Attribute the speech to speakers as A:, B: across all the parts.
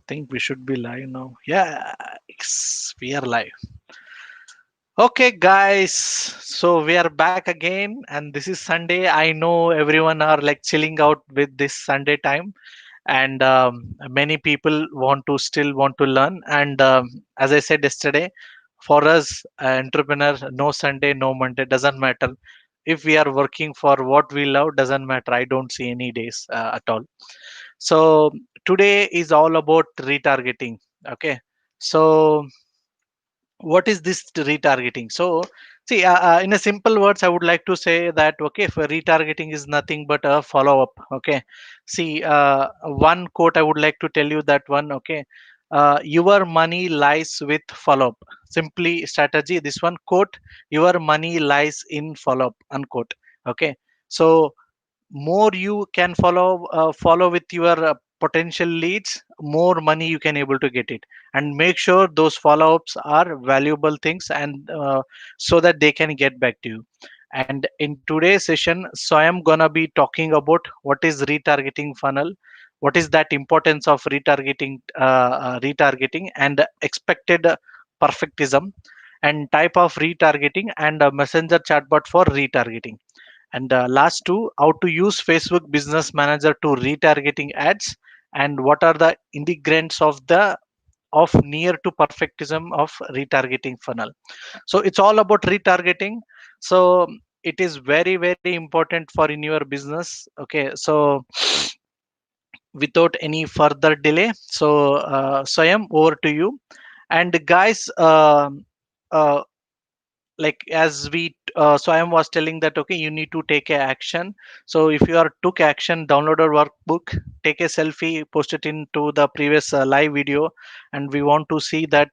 A: Think we should be live now. Yeah, we are live. Okay, guys. So we are back again, and this is Sunday. I know everyone are like chilling out with this Sunday time, and many people want to still want to learn. And as I said yesterday, for us, entrepreneur, no Sunday, no Monday doesn't matter. If we are working for what we love, doesn't matter. I don't see any days at all. So today is all about retargeting. Okay, so what is this retargeting? So see, in a simple words, I would like to say that okay, if retargeting is nothing but a follow up. Okay, see, one quote I would like to tell you that one. Okay, your money lies with follow up. Simply strategy. This one quote: your money lies in follow up. Unquote. Okay, so more you can follow with your potential leads, more money you can able to get it. And make sure those follow-ups are valuable things, and so that they can get back to you. And in today's session, so I am gonna be talking about what is retargeting funnel, what is that importance of retargeting and expected perfectism, and type of retargeting, and a messenger chatbot for retargeting. And last two, how to use Facebook Business Manager to retargeting ads, and what are the ingredients of near to perfectism of retargeting funnel. So it's all about retargeting. So it is very very important for in your business. Okay, so without any further delay, so Swayam, over to you. And guys, uh, like as we so I was telling that okay, you need to take a action. So if you are took action, download a workbook, take a selfie, post it into the previous live video, and we want to see that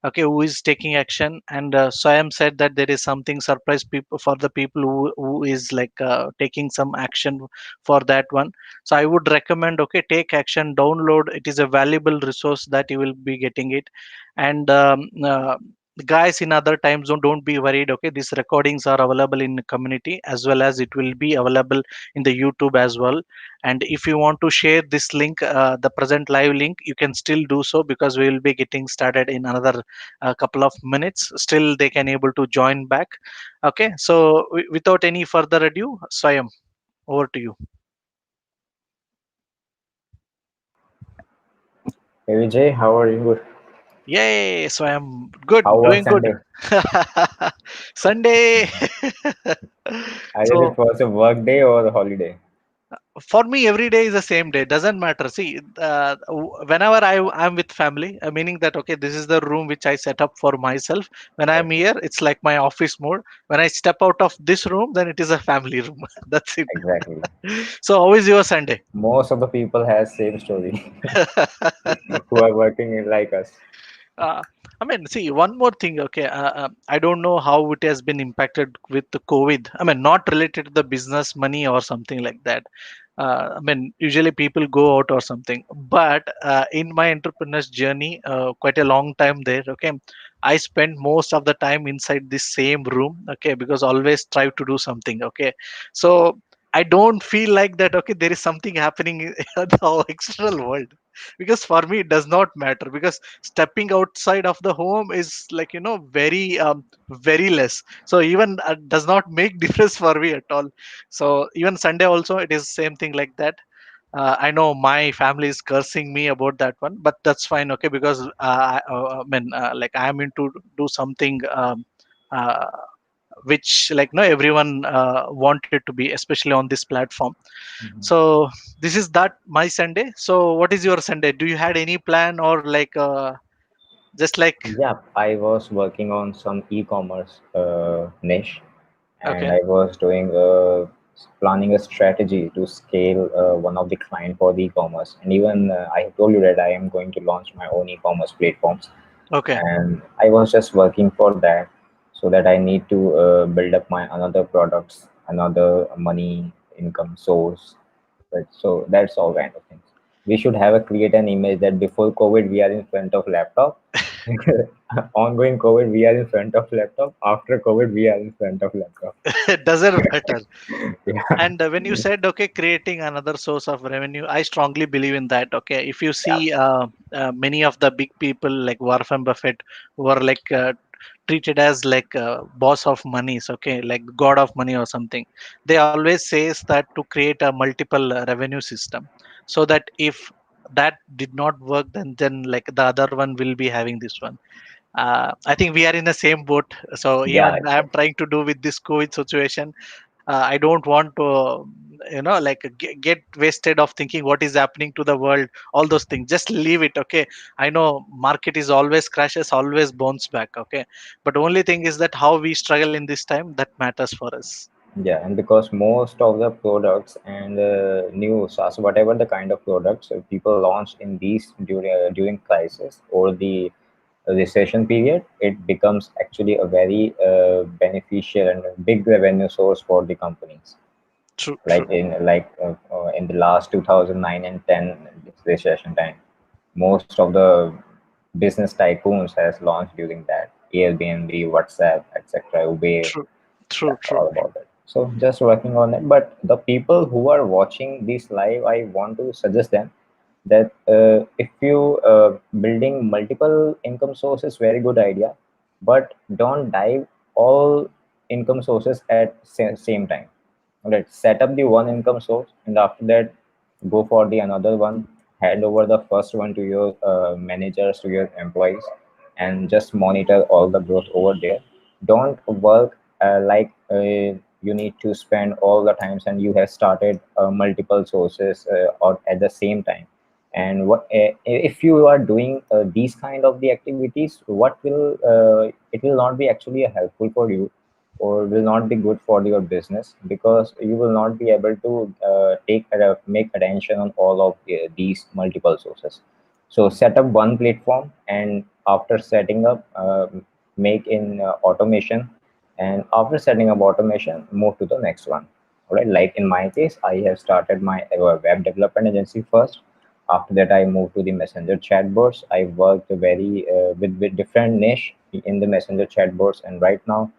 A: okay, who is taking action. And so I am said that there is something surprise people for the people who is like taking some action for that one. So I would recommend okay, take action, download, it is a valuable resource that you will be getting it. And guys, in other time zone, don't be worried. Okay, these recordings are available in the community, as well as it will be available in the YouTube as well. And if you want to share this link, the present live link, you can still do so, because we will be getting started in another couple of minutes. Still they can able to join back. Okay, so without any further ado, Swayam, over to you.
B: Hey Vijay, how are you?
A: Yay, Swayam, good,
B: How was
A: doing good.
B: Sunday?
A: Sunday.
B: Either
A: So
B: it was a work day or a holiday.
A: for me, every day is the same day, doesn't matter. See, whenever I'm with family, meaning that okay, this is the room which I set up for myself. When I'm
B: Okay,
A: here, it's like my office mode. When I step out of this room, then it is a family room. That's it.
B: exactly.
A: So how is your Sunday?
B: Most of the people has same story who are working in like us.
A: uh, I mean, see, one more thing. Okay, I don't know how it has been impacted with the COVID. I mean, not related to the business money or something like that. I mean, usually people go out or something. But in my entrepreneur's journey, quite a long time there. Okay, I spent most of the time inside this same room. Okay, because always try to do something. Okay, so I don't feel like that. Okay, there is something happening in the external world, because for me it does not matter, because stepping outside of the home is like very very less. So even does not make difference for me at all. So even Sunday also it is same thing like that. I know my family is cursing me about that one, but that's fine. Okay, because I mean, like I am into do something uh, which like no everyone wanted to be, especially on this platform.
B: Mhm.
A: So this is that my Sunday. So what is your Sunday? Do you had any plan, or like just like
B: Yeah, I was working on some e-commerce niche, and
A: okay,
B: I was doing planning a strategy to scale one of the client for the e-commerce. And even I have told you that I am going to launch my own e-commerce platforms,
A: okay,
B: and I was just working for that, so that I need to build up my another products, another money income source. But so that's all kind of things. We should have a create an image that before COVID we are in front of laptop, Ongoing COVID, we are in front of laptop. After COVID, we are in front of laptop.
A: It doesn't matter.
B: Yeah,
A: And when you said, okay, creating another source of revenue, I strongly believe in that. Okay, if you
B: yeah,
A: see many of the big people like Warren Buffett, who are like treated as like boss of monies, okay, like god of money or something, they always says that to create a multiple revenue system, so that if that did not work, then like the other one will be having this one. I think we are in the same boat. So
B: yeah,
A: even I'm trying to do with this COVID situation. I don't want to, like get wasted of thinking what is happening to the world. All those things, just leave it. Okay, I know market is always crashes, always bounce back. Okay, but only thing is that how we struggle in this time that matters for us.
B: yeah. And because most of the products and new SaaS, whatever the kind of products people launch in these during crisis or the recession period, it becomes actually a very beneficial and a big revenue source for the companies.
A: True,
B: Like
A: true,
B: in the last 2009 and 10 recession time, most of the business tycoons has launched during that. Airbnb, WhatsApp, etc., Uber.
A: true,
B: Yeah,
A: true, true.
B: all about that. So just working on it. But the people who are watching this live, I want to suggest them that if you building multiple income sources, very good idea, but don't dive all income sources at same time. Right, set up the one income source, and after that, go for the another one. Hand over the first one to your managers, to your employees, and just monitor all the growth over there. Don't work you need to spend all the times, and you have started multiple sources or at the same time. And what if you are doing these kind of the activities? What will it will not be actually helpful for you, or will not be good for your business, because you will not be able to make attention on all of these multiple sources. So set up one platform, and after setting up, make in automation, and after setting up automation, move to the next one. All right, like in my case, I have started my web development agency first. After that, I moved to the messenger chatbots. I worked very with different niche in the messenger chatbots, and right now,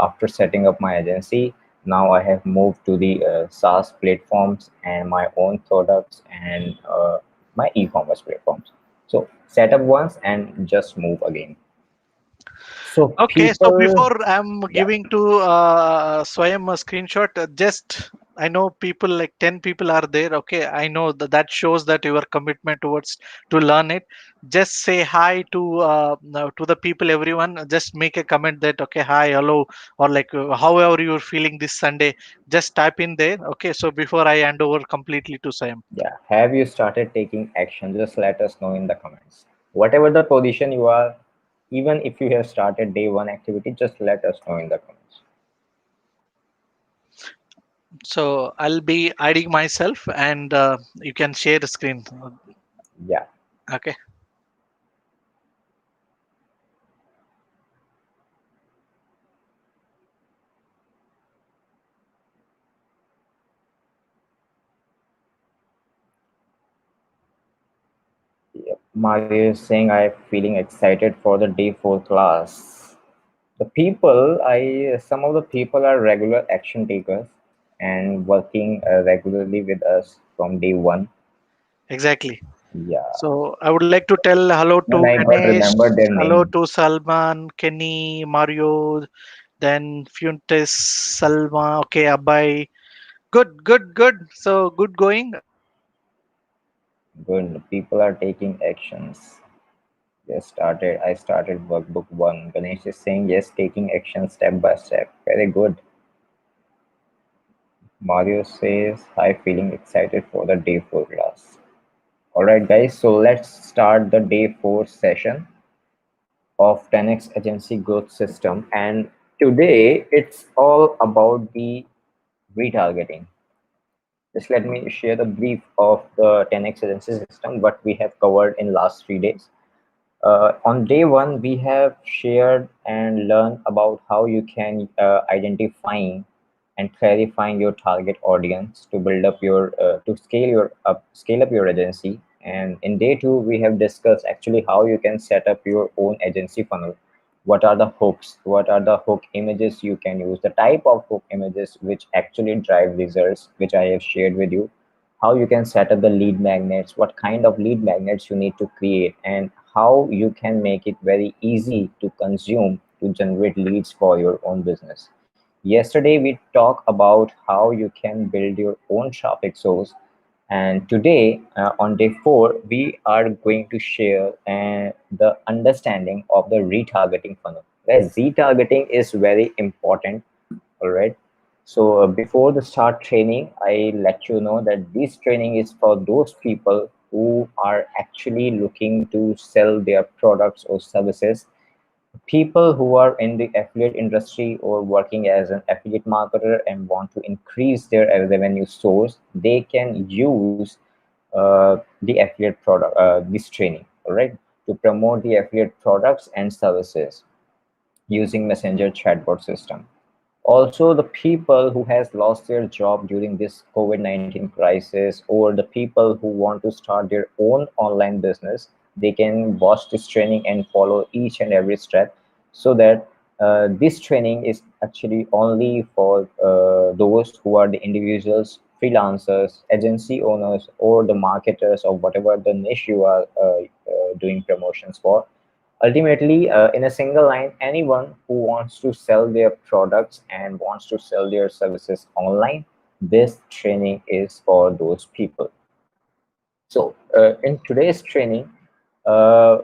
B: after setting up my agency, now I have moved to the SaaS platforms and my own products and my e-commerce platforms. So set up once and just move again. So
A: Okay, so
B: people,
A: before I'm
B: yeah,
A: giving to Swayam a screenshot, just I know people like 10 people are there. Okay, I know that that shows that your commitment towards to learn it. Just say hi to now to the people, everyone. Just make a comment that okay, hi, hello, or like however you're feeling this Sunday. Just type in there. Okay, so before I hand over completely to Swayam.
B: yeah. Have you started taking action? Just let us know in the comments. Whatever the position you are, even if you have started day one activity, just let us know in the comments.
A: So I'll be hiding myself, and you can share the screen.
B: Yeah.
A: Okay.
B: Yep. Mario is saying I'm feeling excited for the day four class. The people, some of the people are regular action takers and working regularly with us from day one.
A: Exactly.
B: Yeah,
A: So I would like to tell hello
B: but
A: to
B: I got
A: Ganesh,
B: remember their
A: hello
B: name.
A: to Salman, Kenny, Mario, then Fuentes, Salma, okay, Abai. Good, good, good. So good going.
B: Good. People are taking actions. Yes, started. I started workbook one. Ganesh is saying yes, taking action step by step. Very good. Mario says hi, feeling excited for the day four class. All right, guys. So let's start the day four session of 10x agency growth system. And today it's all about the retargeting. Just let me share the brief of the 10x agency system, what we have covered in last 3 days. On day one, we have shared and learned about how you can identifying and clarifying your target audience to build up your to scale up your agency And in day two, we have discussed actually how you can set up your own agency funnel. What are the hooks? What are the hook images you can use? The type of hook images which actually drive results, which I have shared with you. How you can set up the lead magnets, what kind of lead magnets you need to create, and how you can make it very easy to consume to generate leads for your own business. Yesterday, we talked about how you can build your own traffic source. And today, on day four, we are going to share the understanding of the retargeting funnel. Guys, retargeting is very important. All right. So before the start training, I let you know that this training is for those people who are actually looking to sell their products or services. People who are in the affiliate industry or working as an affiliate marketer and want to increase their revenue source, they can use the affiliate product, this training, all right, to promote the affiliate products and services using messenger chatbot system. Also, the people who has lost their job during this COVID-19 crisis, or the people who want to start their own online business, they can watch this training and follow each and every step, so that this training is actually only for those who are the individuals, freelancers, agency owners, or the marketers, or whatever the niche you are doing promotions for. Ultimately, in a single line, anyone who wants to sell their products and wants to sell their services online, this training is for those people. So, in today's training, uh,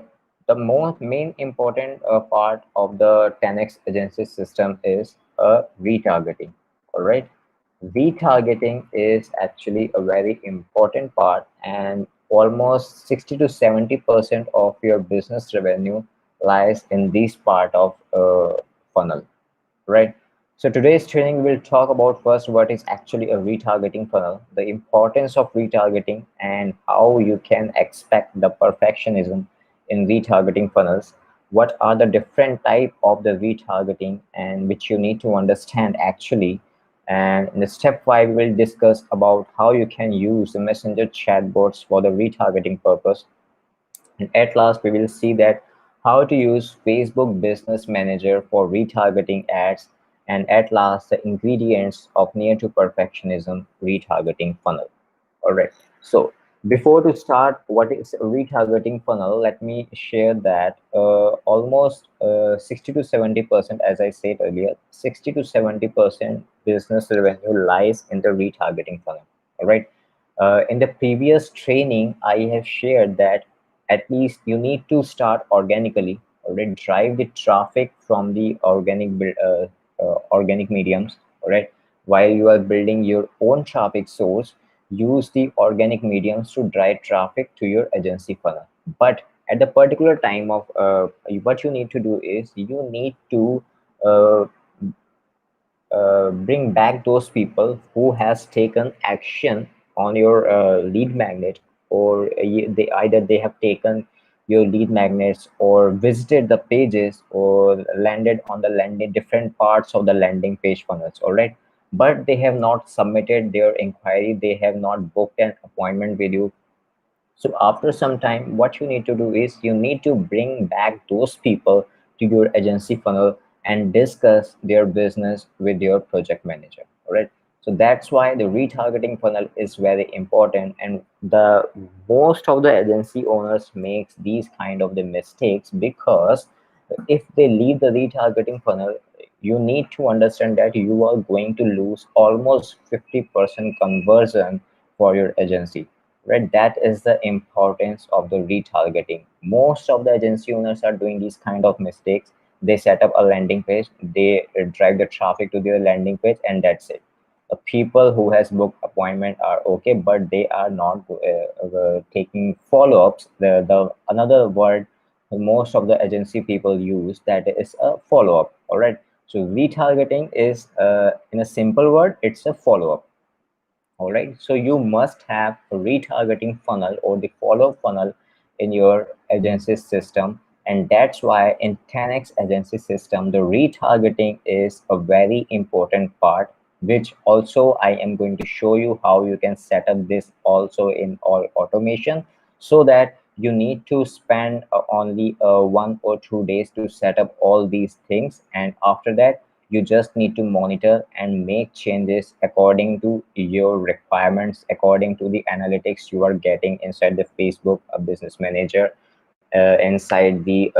B: the most main important part of the 10x agency system is retargeting. All right, retargeting is actually a very important part, and almost 60 to 70% of your business revenue lies in this part of funnel, right? So today's training will talk about first what is actually a retargeting funnel, the importance of retargeting, and how you can expect the perfectionism in retargeting funnels. What are the different type of the retargeting and which you need to understand actually. And in the step 5, we'll discuss about how you can use the messenger chatbots for the retargeting purpose. And at last, we will see that how to use Facebook Business Manager for retargeting ads. And at last, the ingredients of near to perfectionism retargeting funnel. All right. So before to start, what is a retargeting funnel? Let me share that almost 60 to 70%, as I said earlier, 60 to 70% business revenue lies in the retargeting funnel. All right. In the previous training, I have shared that at least you need to start organically, or drive the traffic from the organic mediums, all right. While you are building your own traffic source, use the organic mediums to drive traffic to your agency funnel. But at the particular time of what you need to do is you need to uh, bring back those people who has taken action on your lead magnet, or they either they have taken your lead magnets or visited the pages or landed on the landing different parts of the landing page funnels, all right, but they have not submitted their inquiry, they have not booked an appointment with you. So after some time, what you need to do is you need to bring back those people to your agency funnel and discuss their business with your project manager. All right. So that's why the retargeting funnel is very important. And the most of the agency owners makes these kind of the mistakes, because if they leave the retargeting funnel, you need to understand that you are going to lose almost 50% conversion for your agency, right? That is the importance of the retargeting. Most of the agency owners are doing these kind of mistakes. They set up a landing page, they drive the traffic to their landing page, and that's it. The people who has booked appointment are okay, but they are not taking follow-ups. The another word most of the agency people use, that is a follow-up, all right. So retargeting is in a simple word, it's a follow-up. All right, so you must have a retargeting funnel or the follow funnel in your agency system. And that's why in 10x agency system, the retargeting is a very important part, which also I am going to show you how you can set up this also in all automation, so that you need to spend only 1 or 2 days to set up all these things, and after that you just need to monitor and make changes according to your requirements, according to the analytics you are getting inside the Facebook business manager, inside the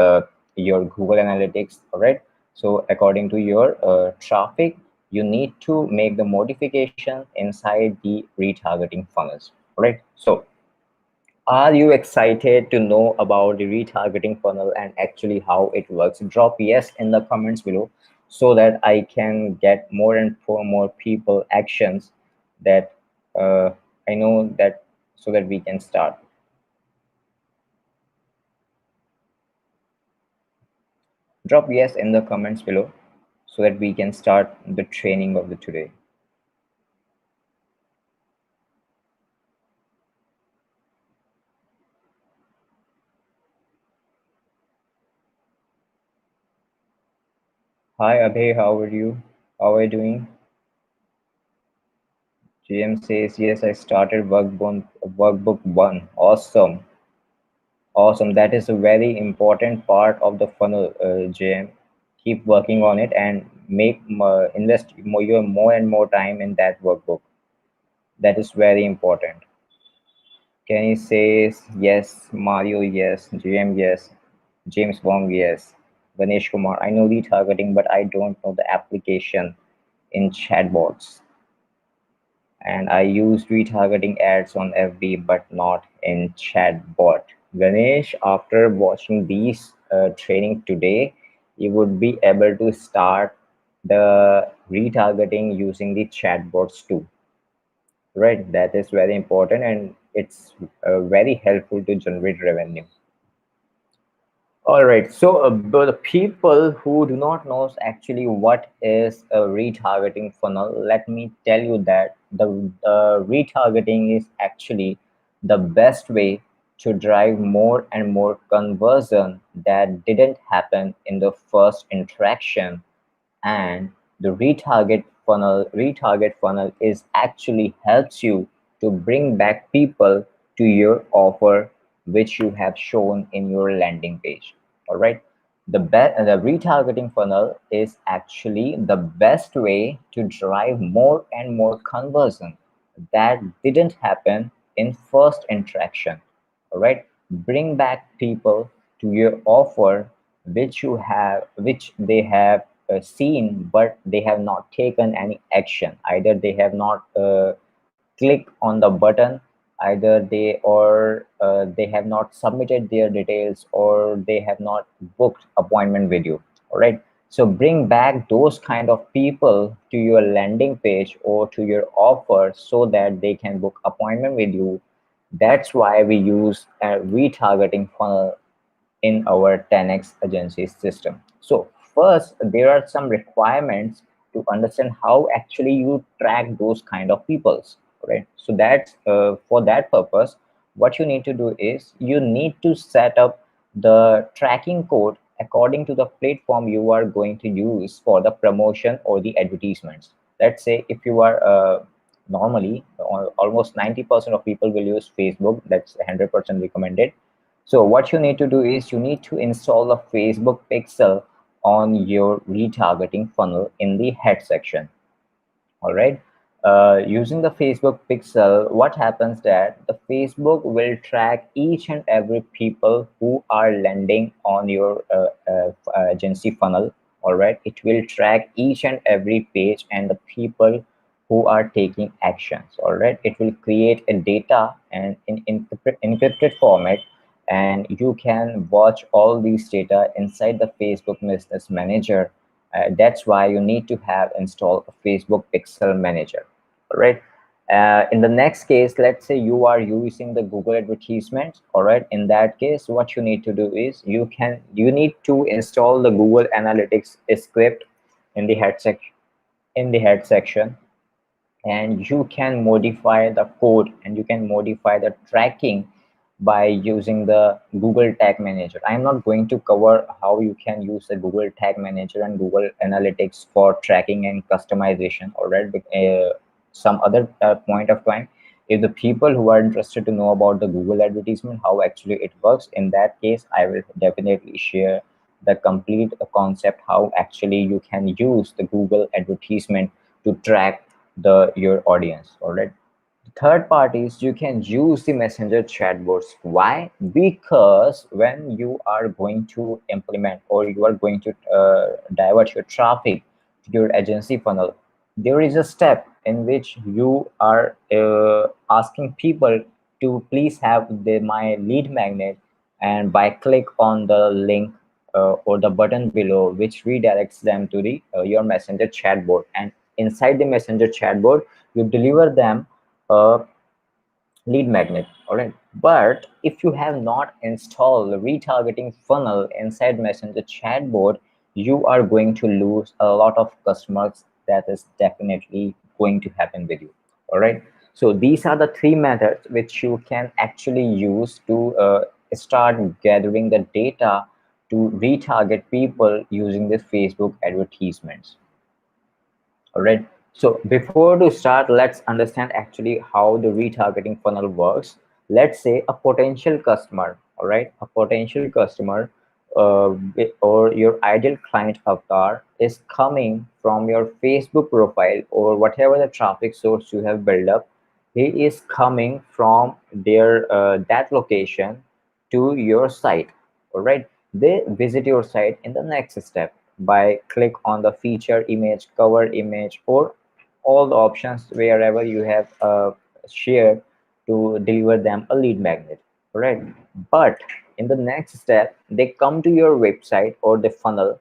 B: your Google Analytics. All right, so according to your traffic, you need to make the modification inside the retargeting funnels. All right, so are you excited to know about the retargeting funnel and actually how it works? Drop yes in the comments below so that I can get more and more people actions that uh, I know that, so that we can start. Drop yes in the comments below so that we can start the training of the today. Hi Abhay, how are you? How are you doing? GM says yes, I started workbook 1. Awesome. Awesome. That is a very important part of the funnel, JM. Keep working on it and invest more and more time in that workbook. That is very important. Kenny says yes. Mario, yes. JM, yes. James Wong, yes. Ganesh Kumar, I know retargeting, but I don't know the application in chatbots. And I use retargeting ads on FB but not in chatbot. Ganesh, after watching these training today, you would be able to start the retargeting using the chatbots too, right? That is very important and it's very helpful to generate revenue. All right. So, but the people who do not know actually what is a retargeting funnel, let me tell you that the retargeting is actually the best way to drive more and more conversion that didn't happen in the first interaction. And the retarget funnel is actually helps you to bring back people to your offer which you have shown in your landing page. All right, the retargeting funnel is actually the best way to drive more and more conversion that didn't happen in first interaction. All right, bring back people to your offer which they have seen but they have not taken any action. Either they have not clicked on the button, either they have not submitted their details, or they have not booked appointment with you. All right, so bring back those kind of people to your landing page or to your offer so that they can book appointment with you. That's why we use a retargeting funnel in our 10x agency system. So first, there are some requirements to understand how actually you track those kind of peoples, right? So that's for that purpose, what you need to do is you need to set up the tracking code according to the platform you are going to use for the promotion or the advertisements. Let's say if you are normally almost 90% of people will use Facebook, that's 100% recommended. So what you need to do is you need to install a Facebook pixel on your retargeting funnel in the head section. All right. Using the Facebook pixel, what happens that the Facebook will track each and every people who are landing on your agency funnel. All right. It will track each and every page and the people who are taking actions. All right. It will create a data and in encrypted format, and you can watch all these data inside the Facebook Business Manager. That's why you need to have installed a Facebook Pixel Manager. All right. In the next case, let's say you are using the Google advertisements. All right. In that case, what you need to do is you need to install the Google Analytics script in the head section, and you can modify the code and you can modify the tracking by using the Google Tag Manager. I'm not going to cover how you can use the Google Tag Manager and Google Analytics for tracking and customization. All right, some other point of time. If the people who are interested to know about the Google advertisement, how actually it works, in that case, I will definitely share the complete concept how actually you can use the Google advertisement to track the your audience. All right. Third part is you can use the messenger chatbots. Why? Because when you are going to implement or you are going to divert your traffic to your agency funnel, there is a step in which you are asking people to please have my lead magnet, and by click on the link or the button below, which redirects them to the your messenger chatbot, and inside the messenger chatbot you deliver them a lead magnet. All right, but if you have not installed the retargeting funnel inside messenger chatbot, you are going to lose a lot of customers. That is definitely going to happen with you. All right, so these are the three methods which you can actually use to start gathering the data to retarget people using the Facebook advertisements. All right, so before to start, let's understand actually how the retargeting funnel works. Let's say a potential customer, all right, a potential customer or your ideal client avatar is coming from your Facebook profile or whatever the traffic source you have built up. He is coming from their that location to your site. All right, they visit your site in the next step by click on the feature image, cover image, or all the options wherever you have shared to deliver them a lead magnet. All right, but in the next step they come to your website or the funnel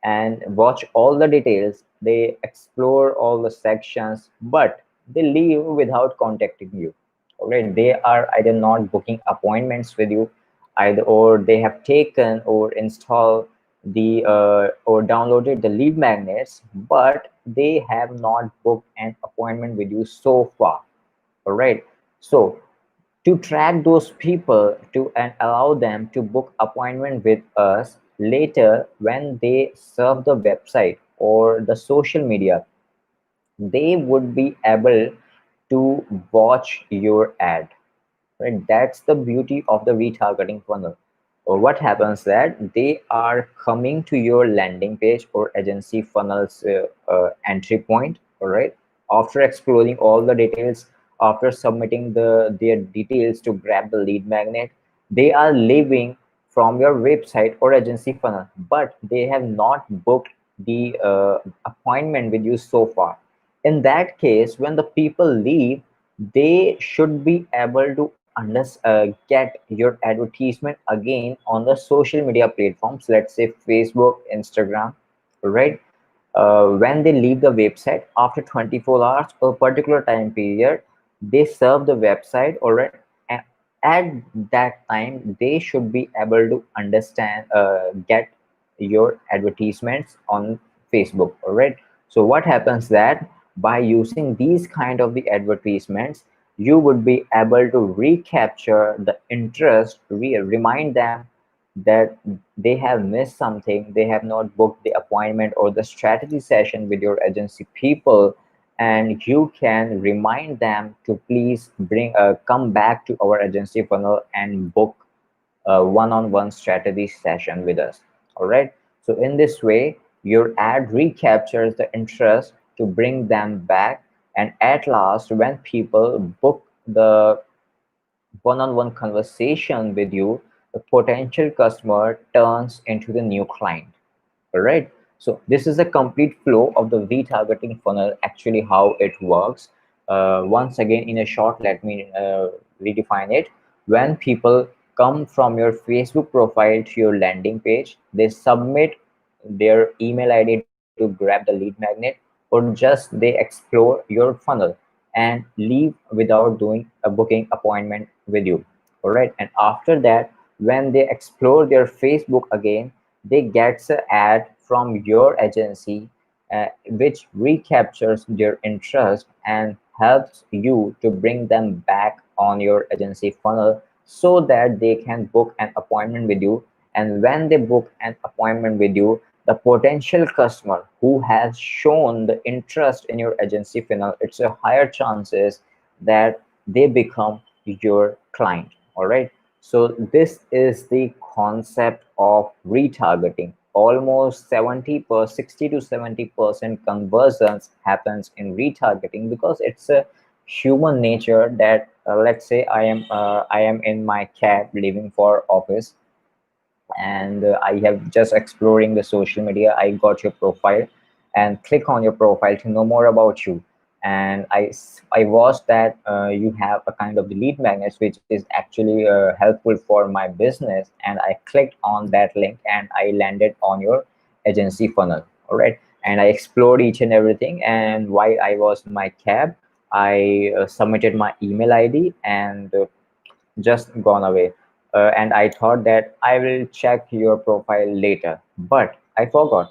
B: and watch all the details. They explore all the sections, but they leave without contacting you. All right, they are either not booking appointments with you, either or they have taken or installed the or downloaded the lead magnets, but they have not booked an appointment with you so far. All right, so to track those people to and allow them to book appointment with us later when they surf the website or the social media, they would be able to watch your ad, right? That's the beauty of the retargeting funnel. Or what happens that they are coming to your landing page or agency funnels entry point. All right, after exploring all the details, after submitting their details to grab the lead magnet, they are leaving from your website or agency funnel, but they have not booked the appointment with you so far. In that case, when the people leave, they should be able to get your advertisement again on the social media platforms, let's say Facebook, Instagram, right? When they leave the website after 24 hours or particular time period, they serve the website, all right, and at that time they should be able to understand get your advertisements on Facebook. All right, so what happens that by using these kind of the advertisements, you would be able to recapture the interest, remind them that they have missed something, they have not booked the appointment or the strategy session with your agency people, and you can remind them to please bring come back to our agency funnel and book a one-on-one strategy session with us. All right, so in this way your ad recaptures the interest to bring them back, and at last when people book the one-on-one conversation with you, the potential customer turns into the new client. All right, so this is a complete flow of the retargeting funnel, actually how it works. Once again, in a short, let me redefine it. When people come from your Facebook profile to your landing page, they submit their email ID to grab the lead magnet, or just they explore your funnel and leave without doing a booking appointment with you. All right, and after that, when they explore their Facebook again, they get an ad from your agency, which recaptures their interest and helps you to bring them back on your agency funnel so that they can book an appointment with you. And when they book an appointment with you, the potential customer who has shown the interest in your agency funnel, it's a higher chances that they become your client. All right. So this is the concept of retargeting. Almost 60 to 70% conversions happens in retargeting, because it's a human nature that, let's say I am in my cab leaving for office, and I have just exploring the social media. I got your profile and click on your profile to know more about you. And I watched that you have a kind of the lead magnets, which is actually helpful for my business. And I clicked on that link and I landed on your agency funnel. All right. And I explored each and everything. And while I was in my cab, I submitted my email ID and just gone away. And I thought that I will check your profile later, but I forgot.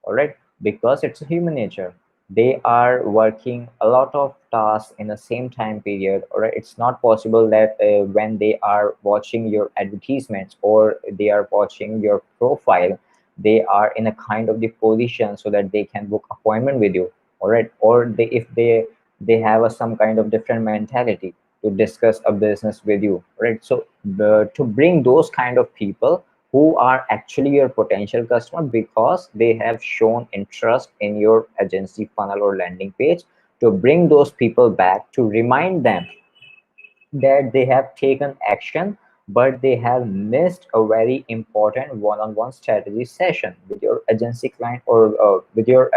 B: All right, because it's a human nature. They are working a lot of tasks in the same time period. All right, it's not possible that when they are watching your advertisements or they are watching your profile, they are in a kind of the position so that they can book appointment with you. All right, or they, if they have a, some kind of different mentality to discuss a business with you, right? So to bring those kind of people who are actually your potential customer, because they have shown interest in your agency funnel or landing page, to bring those people back, to remind them that they have taken action, but they have missed a very important one-on-one strategy session with your agency client, or with your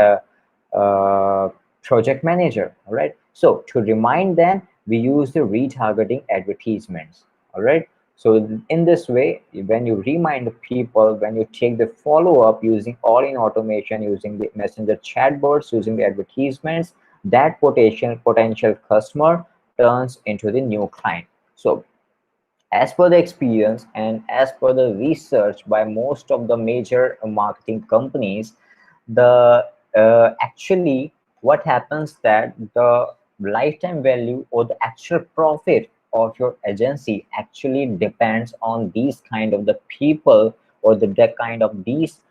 B: project manager. All right, so to remind them, we use the retargeting advertisements. All right, so in this way, when you remind the people, when you take the follow-up using all in automation, using the messenger chatbots, using the advertisements, that potential customer turns into the new client. So as per the experience and as per the research by most of the major marketing companies, the actually what happens that the lifetime value or the actual profit of your agency actually depends on these kind of the people, or the kind of these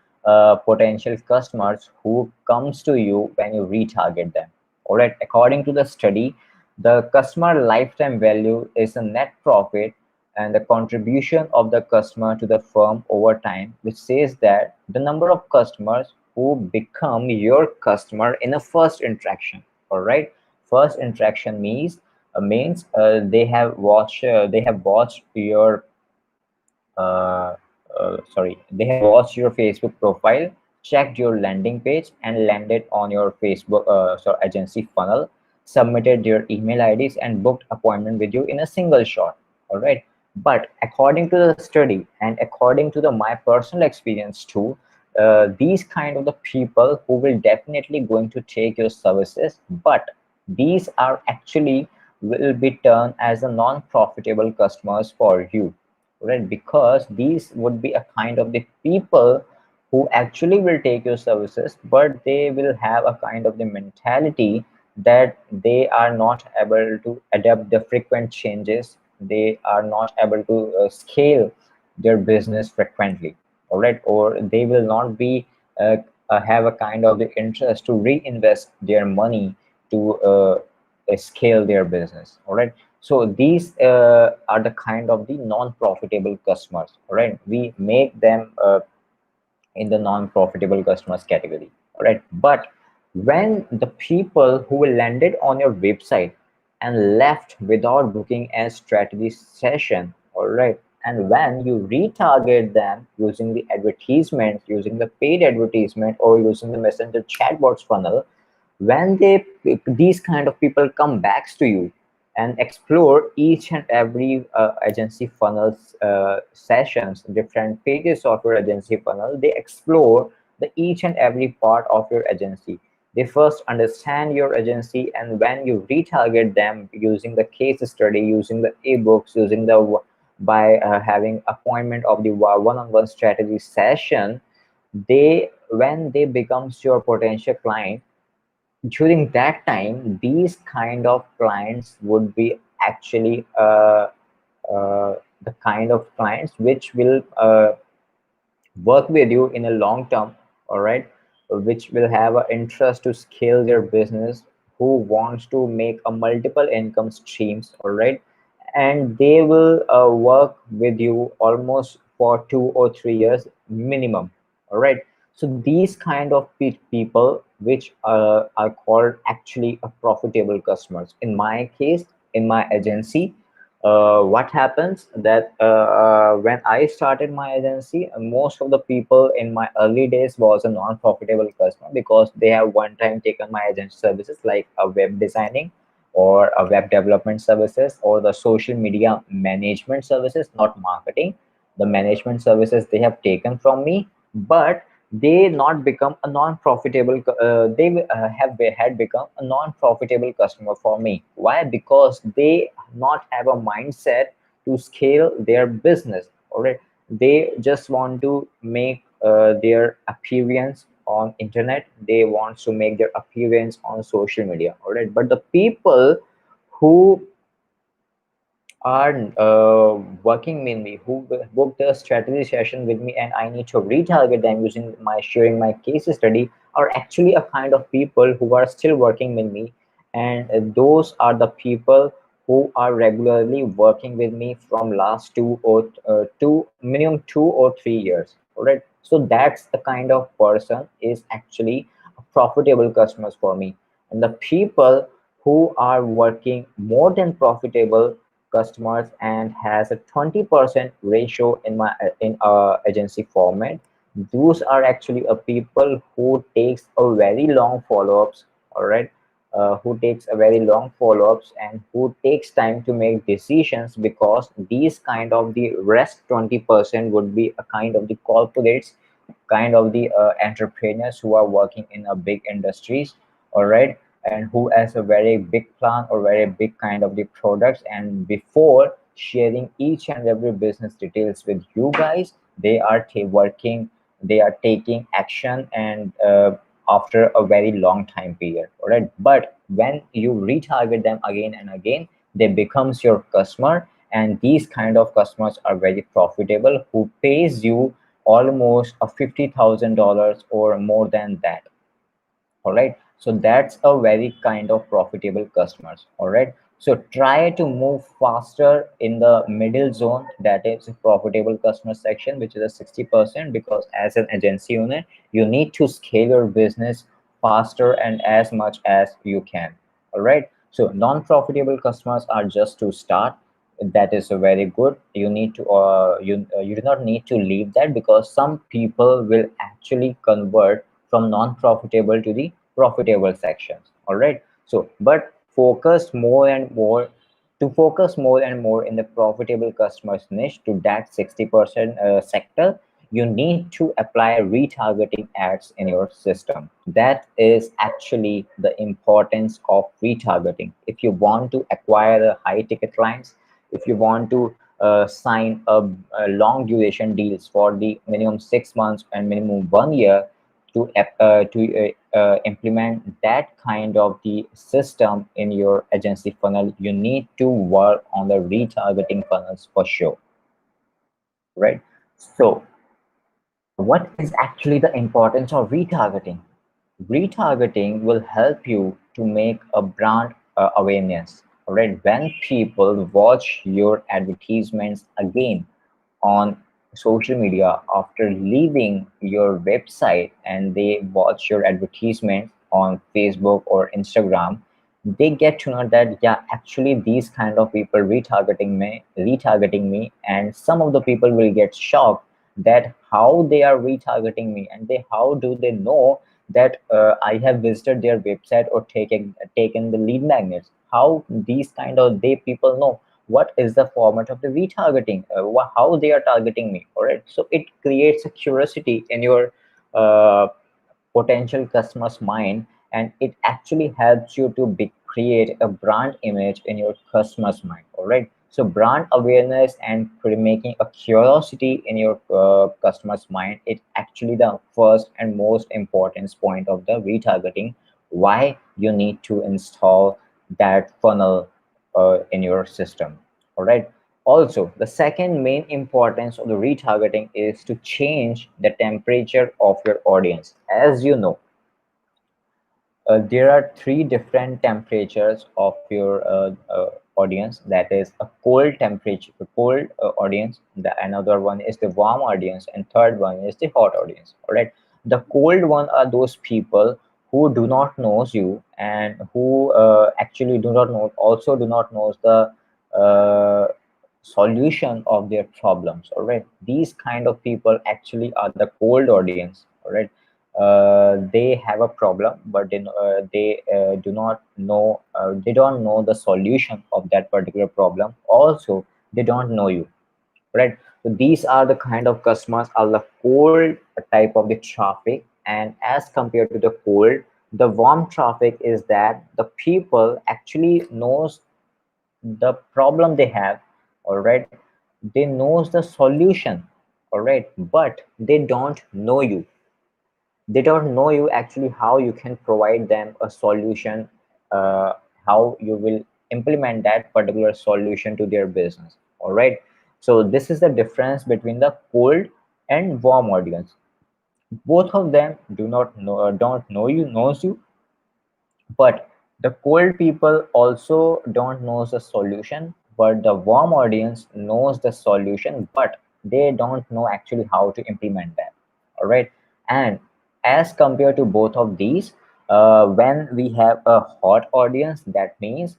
B: potential customers who comes to you when you retarget them. All right, according to the study, the customer lifetime value is a net profit and the contribution of the customer to the firm over time, which says that the number of customers who become your customer in a first interaction. All right, first interaction means they have watched your they have watched your Facebook profile, checked your landing page, and landed on your Facebook agency funnel, submitted their email IDs, and booked appointment with you in a single shot. All right. But according to the study and according to the my personal experience too, these kind of the people who will definitely going to take your services, but these are actually will be turned as a non-profitable customers for you, right? Because these would be a kind of the people who actually will take your services, but they will have a kind of the mentality that they are not able to adapt the frequent changes, they are not able to scale their business frequently. All right, or they will not be have a kind of the interest to reinvest their money to scale their business. All right, so these are the kind of the non-profitable customers. All right, we make them in the non-profitable customers category. All right, but when the people who landed on your website and left without booking a strategy session, all right, and when you retarget them using the advertisement, using the paid advertisement, or using the messenger chatbots funnel, when these kind of people come back to you and explore each and every agency funnels sessions, different pages of your agency funnel, they explore the each and every part of your agency. They first understand your agency, and when you retarget them using the case study, using the ebooks, using the by having appointment of the one-on-one strategy session, they when they becomes your potential client, during that time these kind of clients would be actually the kind of clients which will work with you in a long term. All right, which will have an interest to scale their business, who wants to make a multiple income streams, all right, and they will work with you almost for 2 or 3 years minimum, all right. So these kind of people which are called actually a profitable customers. In my case, in my agency, what happens that when I started my agency, most of the people in my early days was a non-profitable customer because they have one time taken my agency services like a web designing or a web development services or the social media management services, not marketing. The management services they have taken from me, but they not become a non-profitable they had become a non-profitable customer for me. Why? Because they not have a mindset to scale their business, all right. They just want to make their appearance on internet, they want to make their appearance on social media, all right. But the people who are working with me, who booked a strategy session with me, and I need to retarget them using my sharing my case study, are actually a kind of people who are still working with me, and those are the people who are regularly working with me from last two minimum 2 or 3 years. All right, so that's the kind of person is actually profitable customers for me, and the people who are working more than profitable customers and has a 20% ratio in my in agency format, those are actually a people who takes a very long follow-ups, all right, who takes a very long follow-ups and who takes time to make decisions, because these kind of the rest 20% would be a kind of the corporates, kind of the entrepreneurs who are working in a big industries, all right, and who has a very big plan or very big kind of the products, and before sharing each and every business details with you guys, they are working, they are taking action, and after a very long time period, all right. But when you retarget them again and again, they becomes your customer, and these kind of customers are very profitable, who pays you almost a $50,000 or more than that, all right. So that's a very kind of profitable customers, all right. So try to move faster in the middle zone, that is a profitable customer section, which is a 60%, because as an agency owner you need to scale your business faster and as much as you can, all right. So non-profitable customers are just to start, that is a very good, you need to you do not need to leave that, because some people will actually convert from non-profitable to the profitable sections, all right. So but focus more and more, to focus more and more in the profitable customers niche, to that 60% sector, you need to apply retargeting ads in your system. That is actually the importance of retargeting. If you want to acquire the high ticket clients, if you want to sign a long duration deals for the minimum 6 months and minimum 1 year, to implement that kind of the system in your agency funnel, you need to work on the retargeting funnels for sure, right? So what is actually the importance of retargeting? Retargeting will help you to make a brand awareness, right? When people watch your advertisements again on social media after leaving your website, and they watch your advertisement on Facebook or Instagram, they get to know that yeah, actually these kind of people retargeting me, and some of the people will get shocked that how they are retargeting me, and they how do they know that I have visited their website or taken the lead magnets. How these kind of they people know what is the format of the retargeting, how they are targeting me, all right. So it creates a curiosity in your uh, potential customers mind, and it actually helps you to create a brand image in your customers mind, all right. So brand awareness and making a curiosity in your customers mind, it actually the first and most important point of the retargeting, why you need to install that funnel in your system, all right. Also, the second main importance of the retargeting is to change the temperature of your audience. As you know, there are three different temperatures of your audience. That is a cold temperature, a cold audience. The another one is the warm audience, and third one is the hot audience. All right. The cold one are those people who do not knows you and who actually do not know, also do not knows the uh, solution of their problems. All right. These kind of people actually are the cold audience. All right. They have a problem, but they do not know, they don't know the solution of that particular problem. Also, they don't know you, right? So these are the kind of customers are the cold type of the traffic. And as compared to the cold, the warm traffic is that the people actually knows the problem they have. All right, they knows the solution. All right, but they don't know you. They don't know you actually how you can provide them a solution, uh, how you will implement that particular solution to their business. All right, so this is the difference between the cold and warm audience. Both of them do not know, don't know you, knows you, but the cold people also don't know the solution, but the warm audience knows the solution, but they don't know actually how to implement that. All right. And as compared to both of these, when we have a hot audience, that means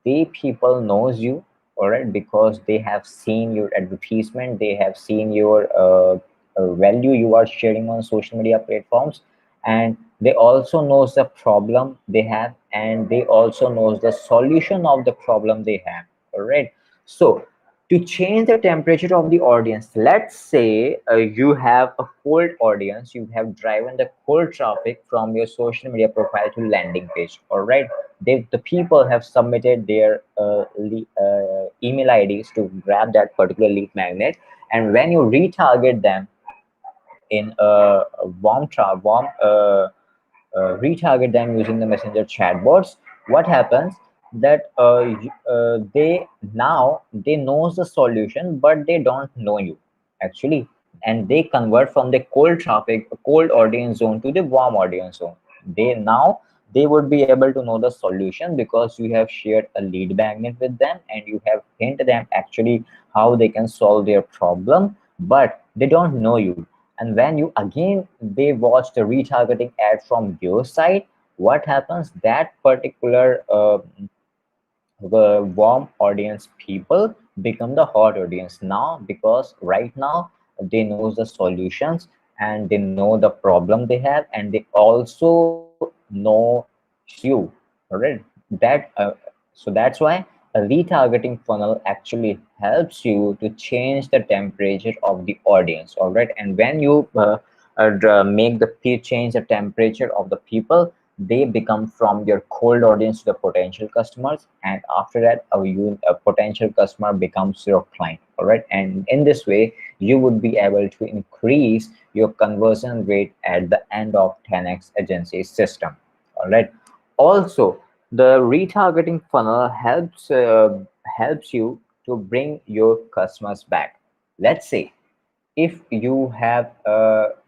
B: they people knows you. All right, because they have seen your advertisement, they have seen your value you are sharing on social media platforms, and they also knows the problem they have, and they also knows the solution of the problem they have. All right. So to change the temperature of the audience, let's say you have a cold audience, you have driven the cold traffic from your social media profile to landing page. All right, the people have submitted their email IDs to grab that particular lead magnet. And when you retarget them in a retarget them using the messenger chatbots, what happens that they now they knows the solution, but they don't know you actually. And they convert from the cold traffic, cold audience zone, to the warm audience zone. They now they would be able to know the solution because you have shared a lead magnet with them and you have hinted them actually how they can solve their problem, but they don't know you. And when you again they watch the retargeting ad from your side, what happens, that particular the warm audience people become the hot audience now, because right now they knows the solutions and they know the problem they have, and they also know you. All right, that so that's why a retargeting funnel actually helps you to change the temperature of the audience. All right, and when you make the change the temperature of the people, they become from your cold audience to the potential customers, and after that a potential customer becomes your client. All right, and in this way you would be able to increase your conversion rate at the end of 10x agency system. All right. Also, the retargeting funnel helps you to bring your customers back. Let's say if you have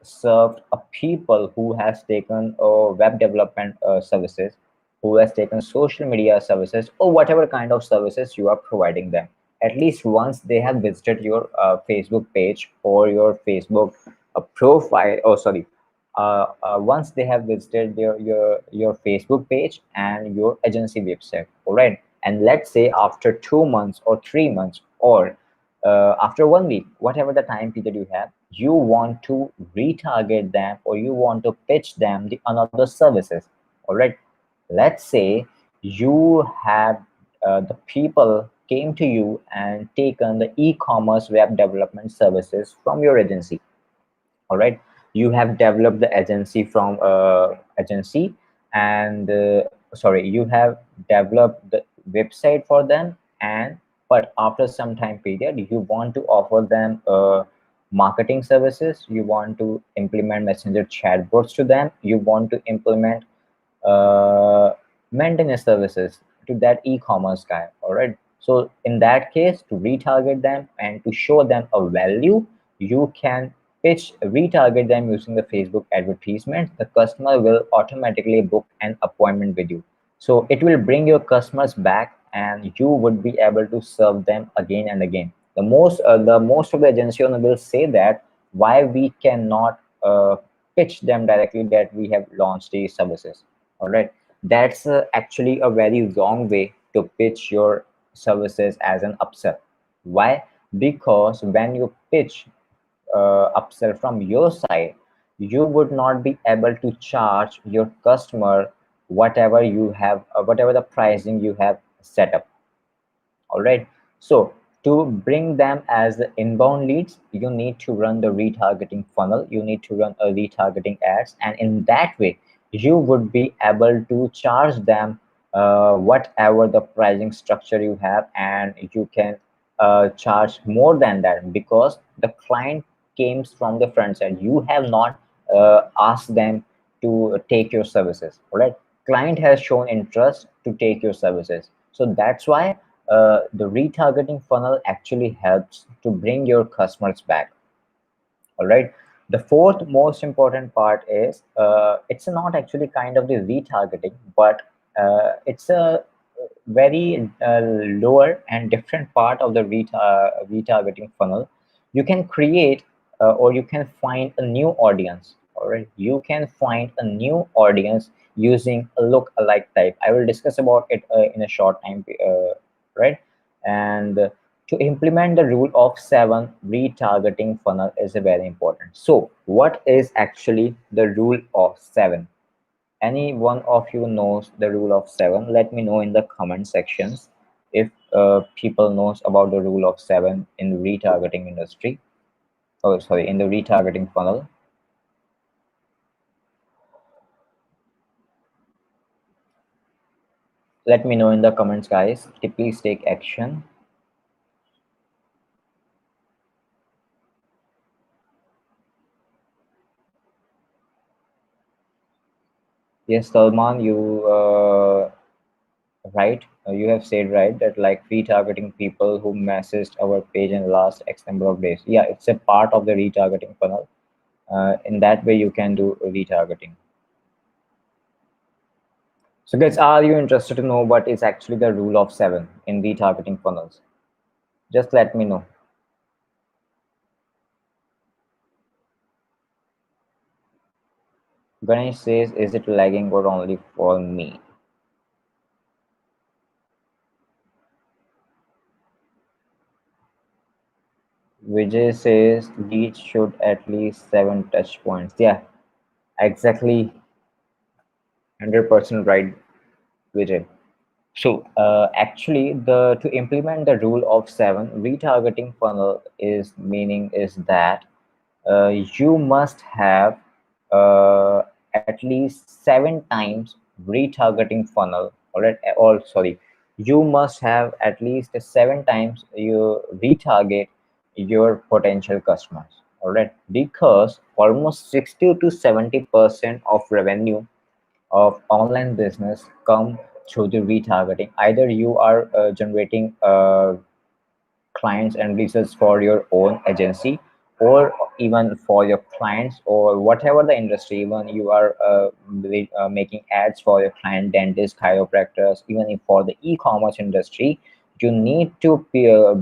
B: served a people who has taken web development services, who has taken social media services, or whatever kind of services you are providing them, at least once they have visited your Facebook page or your Facebook profile, oh sorry, once they have visited your Facebook page and your agency website. All right, and let's say after 2 months or 3 months, or after 1 week, whatever the time period you have, you want to retarget them or you want to pitch them the another services. All right, let's say you have the people came to you and taken the e-commerce web development services from your agency. All right, you have developed the agency from agency, and sorry, you have developed the website for them, and but after some time period you want to offer them marketing services, you want to implement messenger chatbots to them, you want to implement uh, maintenance services to that e-commerce guy. All right, so in that case, to retarget them and to show them a value, you can pitch retarget them using the Facebook advertisement, the customer will automatically book an appointment with you. So it will bring your customers back, and you would be able to serve them again and again. The most of the agency owner will say that why we cannot pitch them directly that we have launched these services. All right, that's actually a very wrong way to pitch your services as an upsell. Why? Because when you pitch upsell from your side, you would not be able to charge your customer whatever you have, whatever the pricing you have set up. All right. So to bring them as the inbound leads, you need to run the retargeting funnel. You need to run a retargeting ads, and in that way, you would be able to charge them whatever the pricing structure you have, and you can charge more than that because the client came from the front side. You have not asked them to take your services. All right. Client has shown interest to take your services. So that's why the retargeting funnel actually helps to bring your customers back. All right. The fourth most important part is it's not actually kind of the retargeting, but it's a very lower and different part of the retargeting funnel. You can create or you can find a new audience. All right, you can find a new audience using a look-alike type. I will discuss about it in a short time, right? And to implement the rule of 7, retargeting funnel is very important. So what is actually the rule of 7? Any one of you knows the rule of 7? Let me know in the comment sections if people knows about the rule of 7 in retargeting industry. Oh, sorry, in the retargeting funnel. Let me know in the comments, guys. Please take action. Yes, Salman, you right. You have said right that like retargeting people who messaged our page in the last X number of days. Yeah, it's a part of the retargeting funnel. In that way, you can do retargeting. So guys, are you interested to know what is actually the rule of 7 in retargeting funnels? Just let me know. Ganesh says, is it lagging or only for me? Vijay says, leads should at least 7 touch points. Yeah, exactly 100% right, Vijay. So actually, the to implement the rule of 7, retargeting funnel is meaning is that you must have uh, at least 7 times retargeting funnel. All right, or sorry, you must have at least 7 times you retarget your potential customers. All right, because almost 60 to 70% of revenue of online business come through the retargeting. Either you are generating clients and leads for your own agency, or even for your clients, or whatever the industry, even you are making ads for your client, dentists, chiropractors, even if for the e-commerce industry, you need to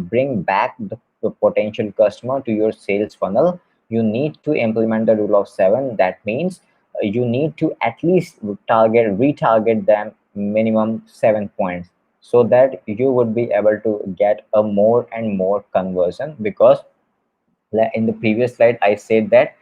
B: bring back the potential customer to your sales funnel. You need to implement the rule of 7. That means you need to at least retarget them minimum 7 points, so that you would be able to get a more and more conversion. Because in the previous slide I said that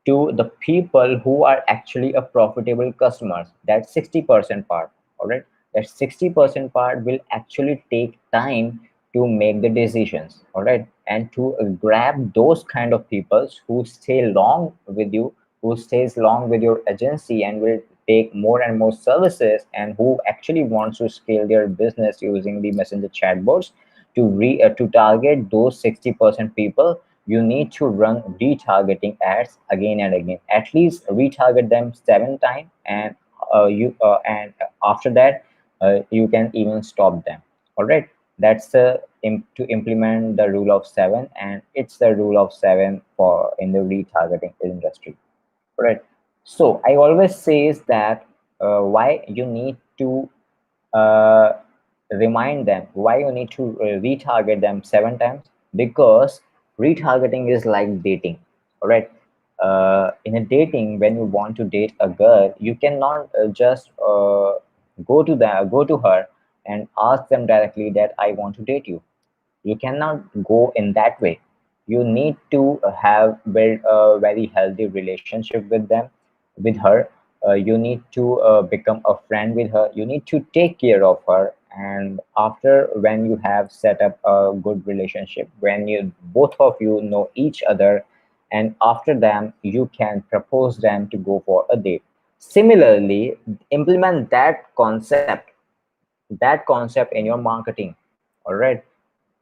B: to the people who are actually a profitable customers, that 60% part. All right, that 60% part will actually take time to make the decisions. All right, and to grab those kind of people who stay long with you, who stays long with your agency and will take more and more services, and who actually wants to scale their business using the messenger chatbots, to target those 60% people, you need to run retargeting ads again and again. At least retarget them 7 times, and you and after that you can even stop them. All right. That's to implement the rule of seven, and it's the rule of seven for in the retargeting industry. Right. So I always says that why you need to uh, remind them, why you need to retarget them 7 times, because retargeting is like dating. All right. In a dating, when you want to date a girl, you cannot just go to her and ask them directly that I want to date you. You cannot go in that way. You need to have build a very healthy relationship with them, with her. You need to become a friend with her. You need to take care of her. And after, when you have set up a good relationship, when you both of you know each other, and after them you can propose them to go for a date. Similarly, implement that concept in your marketing. All right.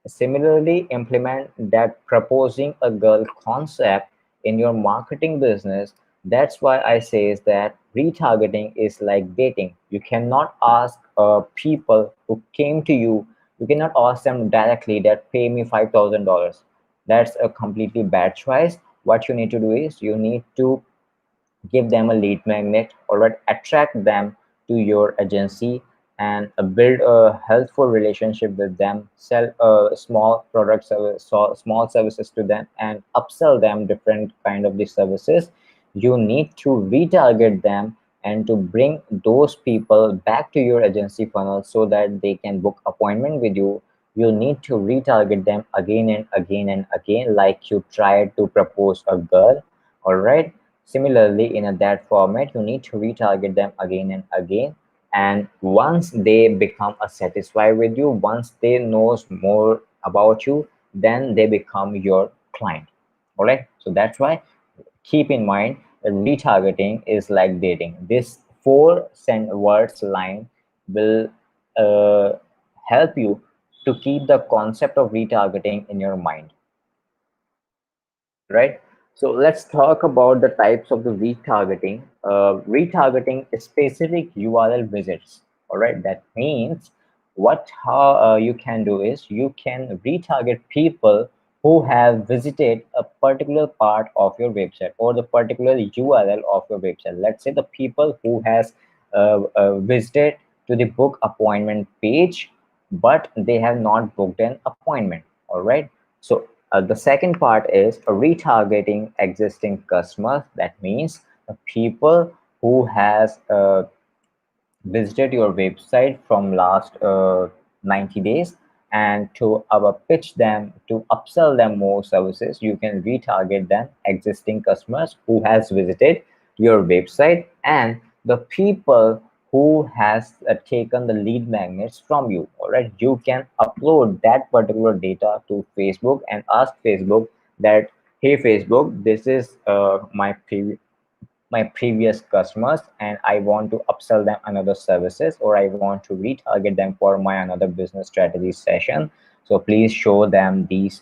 B: Similarly, implement that proposing a girl concept in your marketing business. That's why I say is that retargeting is like dating. You cannot ask people who came to you, you cannot ask them directly that pay me $5,000. That's a completely bad choice. What you need to do is you need to give them a lead magnet, or attract them to your agency, and build a helpful relationship with them, sell small products, small services to them, and upsell them different kind of these services. You need to retarget them and to bring those people back to your agency funnel so that they can book appointment with you. You need to retarget them again and again and again, like you tried to propose a girl. All right. Similarly, in that format, you need to retarget them again and again. And once they become satisfied with you, once they knows more about you, then they become your client. All right. So that's why keep in mind that retargeting is like dating. This words line will uh, help you to keep the concept of retargeting in your mind, right? So let's talk about the types of the retargeting. Retargeting is specific URL visits. All right, that means what how you can do is you can retarget people who have visited a particular part of your website or the particular URL of your website. Let's say the people who has visited to the book appointment page, but they have not booked an appointment. All right. So the second part is retargeting existing customers. That means people who has visited your website from last 90 days, and to pitch them, to upsell them more services, you can retarget them existing customers who has visited your website, and the people who has taken the lead magnets from you. All right, you can upload that particular data to Facebook and ask Facebook that, hey Facebook, this is my previous customers, and I want to upsell them another services, or I want to retarget them for my another business strategy session. So please show these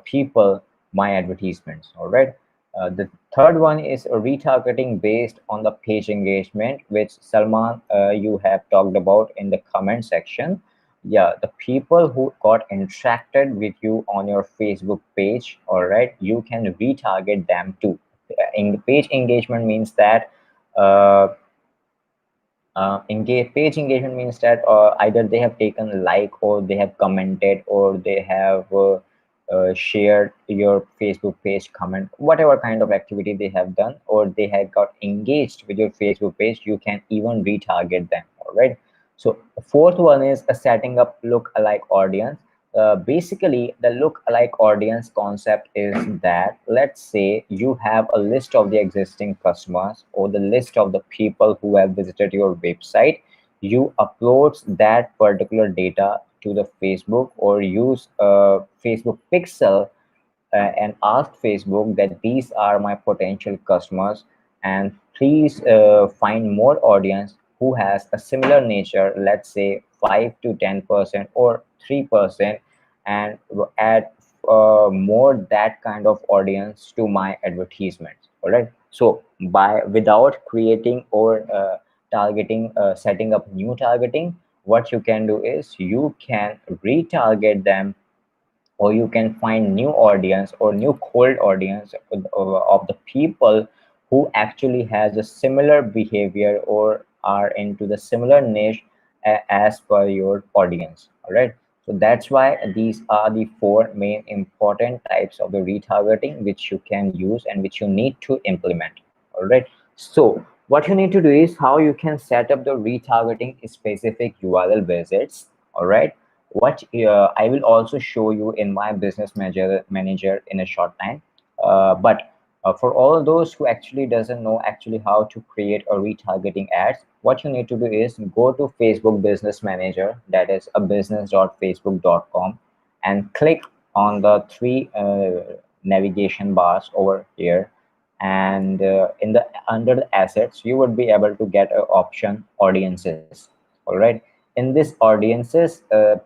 B: people my advertisements. All right. The third one is retargeting based on the page engagement, which Salman, you have talked about in the comment section. Yeah, the people who got interacted with you on your Facebook page, all right, you can retarget them too. In page engagement means that uh, page engagement means that either they have taken like, or they have commented, or they have shared your Facebook page, comment, whatever kind of activity they have done, or they have got engaged with your Facebook page, you can even retarget them. All right. So the fourth one is setting up look-alike audience. Basically, the look-alike audience concept is that, let's say you have a list of the existing customers or the list of the people who have visited your website. You upload that particular data to the Facebook, or use Facebook Pixel, and ask Facebook that these are my potential customers, and please find more audience who has a similar nature, let's say 5 to 10% or 3%, and add more that kind of audience to my advertisements. All right. So by without creating or targeting, setting up new targeting, what you can do is you can retarget them, or you can find new audience or new cold audience of the people who actually has a similar behavior or are into the similar niche as per your audience. All right, so that's why these are the four main important types of the retargeting which you can use and which you need to implement. All right, so what you need to do is how you can set up the retargeting specific URL visits. All right, what I will also show you in my business manager in a short time. But for all those who actually doesn't know actually how to create a retargeting ads, what you need to do is go to Facebook Business Manager, that is a business.facebook.com, and click on the three navigation bars over here. And in the under the assets, you would be able to get an option audiences. All right, in this audiences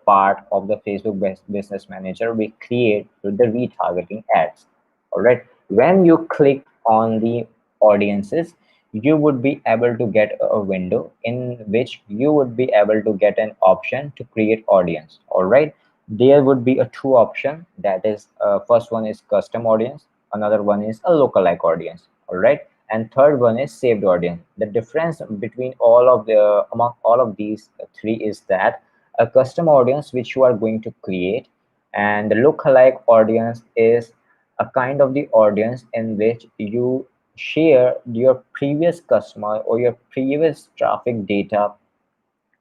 B: part of the Facebook Business Manager, we create the retargeting ads. All right, when you click on the audiences, you would be able to get a window in which you would be able to get an option to create audience. All right, there would be a two option, that is first one is custom audience, another one is a lookalike audience. All right, and third one is saved audience. The difference between all of the among all of these three is that a custom audience which you are going to create, and the lookalike audience is a kind of the audience in which you share your previous customer or your previous traffic data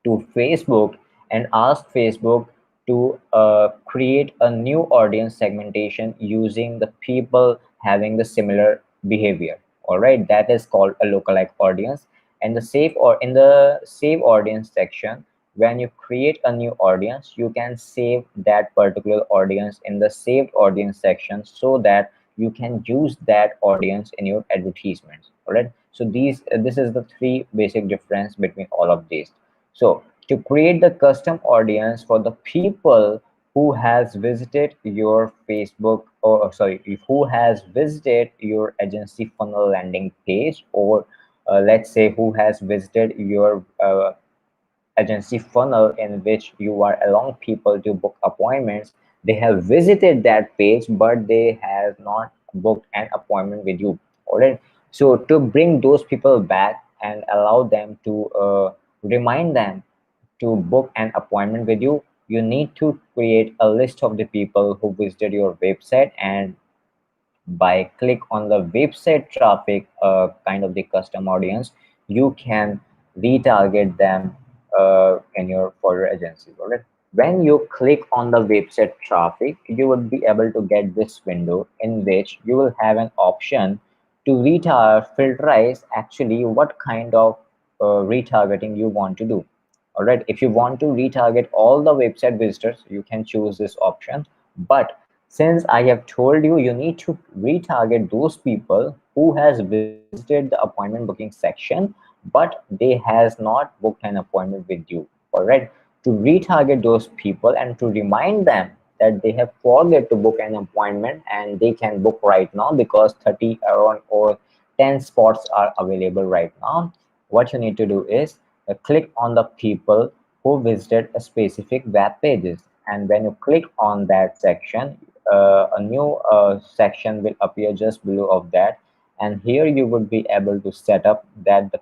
B: to Facebook and ask Facebook to create a new audience segmentation using the people having the similar behavior. All right, that is called a lookalike audience. And the save or in the save audience section, when you create a new audience, you can save that particular audience in the saved audience section so that you can use that audience in your advertisements. All right, so this is the three basic difference between all of these. So to create the custom audience for the people who has visited your Facebook, or sorry, who has visited your agency funnel landing page, or let's say who has visited your agency funnel in which you are allowing people to book appointments, they have visited that page but they have not booked an appointment with you. All right, so to bring those people back and allow them to remind them to book an appointment with you, you need to create a list of the people who visited your website, and by click on the website traffic kind of the custom audience, you can retarget them in your for your agency. All right, when you click on the website traffic, you would be able to get this window in which you will have an option to filterize actually what kind of retargeting you want to do. All right, if you want to retarget all the website visitors, you can choose this option. But since I have told you, you need to retarget those people who has visited the appointment booking section, but they has not booked an appointment with you. All right, to retarget those people and to remind them that they have forget to book an appointment and they can book right now because 30 around or 10 spots are available right now. What you need to do is click on the people who visited a specific web pages, and when you click on that section, a new section will appear just below of that, and here you would be able to set up that that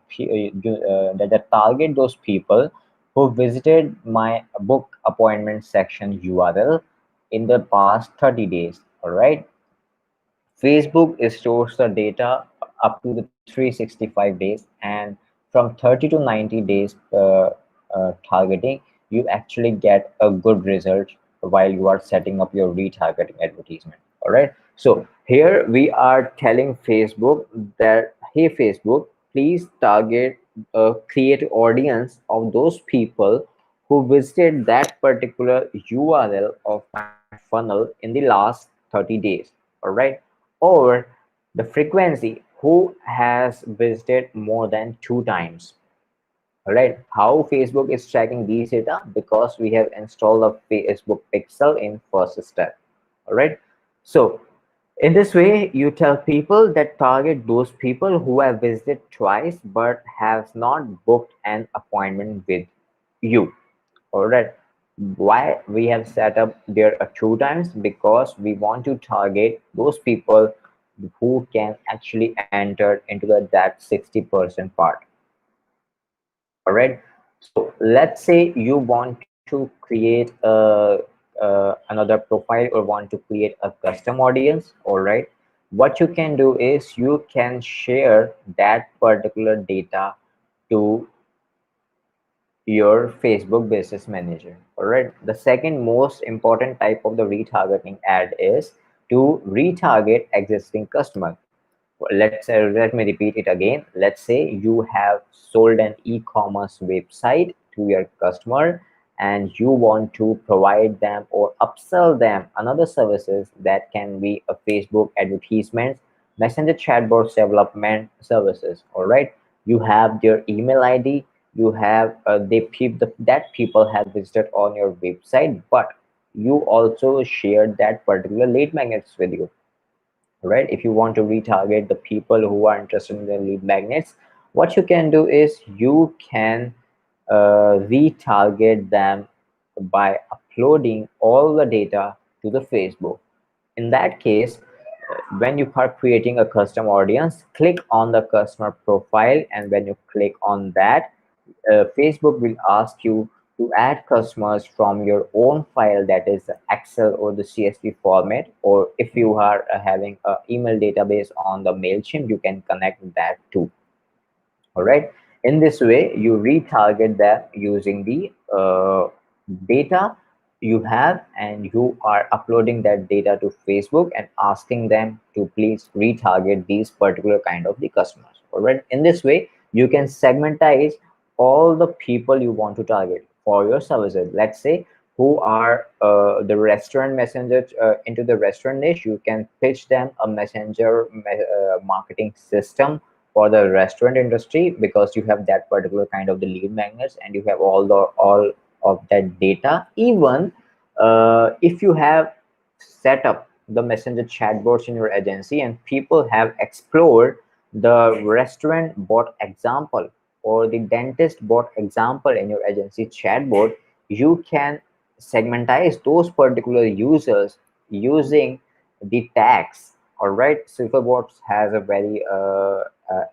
B: the target those people who visited my book appointment section URL in the past 30 days. All right, Facebook stores the data up to the 365 days, and from 30 to 90 days targeting, you actually get a good result while you are setting up your retargeting advertisement. All right, so here we are telling Facebook that, hey Facebook, please target create audience of those people who visited that particular URL of my funnel in the last 30 days. All right, or the frequency, who has visited more than 2 times. All right, how Facebook is tracking these data? Because we have installed a Facebook pixel in first step. All right, so in this way you tell people that target those people who have visited twice but has not booked an appointment with you. All right. Why we have set up there 2 times? Because we want to target those people who can actually enter into that 60% part. All right. So let's say you want to create another profile or want to create a custom audience. All right. What you can do is you can share that particular data to your Facebook Business Manager. All right. The second most important type of the retargeting ad is to retarget existing customer. Let me repeat it again. Let's say you have sold an e-commerce website to your customer and you want to provide them or upsell them another services that can be a Facebook advertisement, messenger chatbots development services. All right, you have their email ID, you have that people have visited on your website, but you also shared that particular lead magnets with you. Right, if you want to retarget the people who are interested in the lead magnets, what you can do is you can retarget them by uploading all the data to the Facebook. In that case, when you are creating a custom audience, click on the customer profile, and when you click on that, Facebook will ask you to add customers from your own file, that is the Excel or the CSV format, or if you are having an email database on the MailChimp, you can connect that too. All right. In this way, you retarget them using the data you have, and you are uploading that data to Facebook and asking them to please retarget these particular kind of the customers. All right. In this way, you can segmentize all the people you want to target for your services. Let's say who are the restaurant messenger into the restaurant niche, you can pitch them a marketing system for the restaurant industry, because you have that particular kind of the lead magnets and you have all of that data. Even if you have set up the messenger chatbots in your agency and people have explored the restaurant bot example or the dentist bot example in your agency chatbot, you can segmentize those particular users using the tags. All right, Silverbots has a very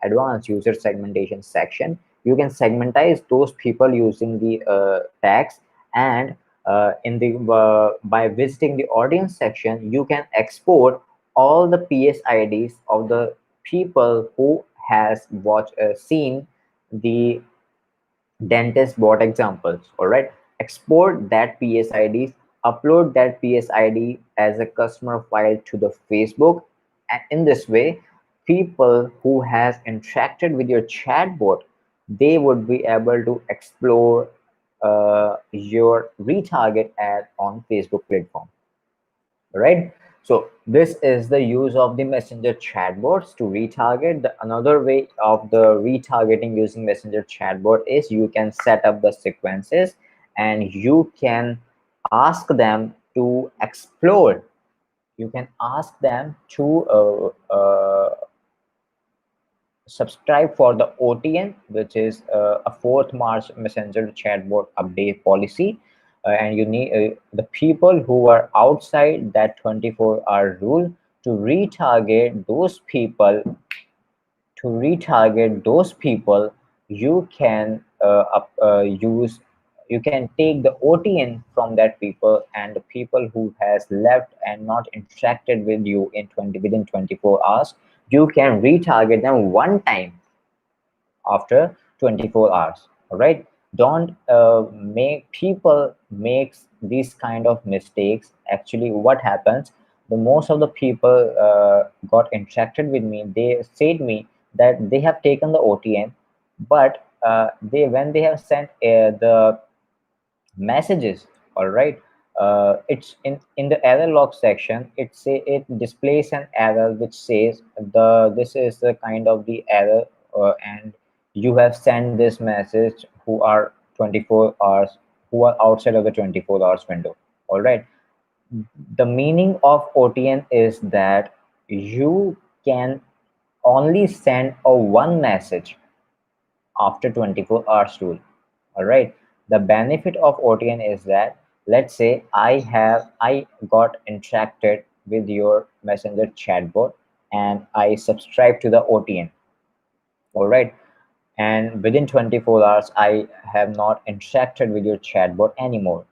B: advanced user segmentation section. You can segmentize those people using the tags, and in the by visiting the audience section, you can export all the PSIDs of the people who has watched seen the dentist bot examples. All right, export that PSIDs, upload that PSID as a customer file to the Facebook, and in this way, people who has interacted with your chatbot, they would be able to explore your retarget ad on Facebook platform. Right. So this is the use of the messenger chatbots to retarget. Another way of the retargeting using messenger chatbot is you can set up the sequences and you can ask them to explore. You can ask them to subscribe for the OTN, which is a fourth March messenger chatbot update policy. And you need the people who are outside that 24-hour rule to retarget those people. You can use, you can take the OTN from that people, and the people who has left and not interacted with you in 20 within 24 hours, you can retarget them one time after 24 hours. All right, don't make people makes these kind of mistakes. Actually, what happens, the most of the people got interacted with me, they said me that they have taken the OTN, but they when they have sent the messages, all right, it's in the error log section, it displays an error which says the this is the kind of the error, and you have sent this message who are 24 hours, who are outside of the 24 hours window. All right, the meaning of OTN is that you can only send a one message after 24 hours rule. All right, The benefit of OTN is that, let's say I got interacted with your messenger chatbot and I subscribe to the OTN. All right. And within 24 hours, I have not interacted with your chatbot anymore.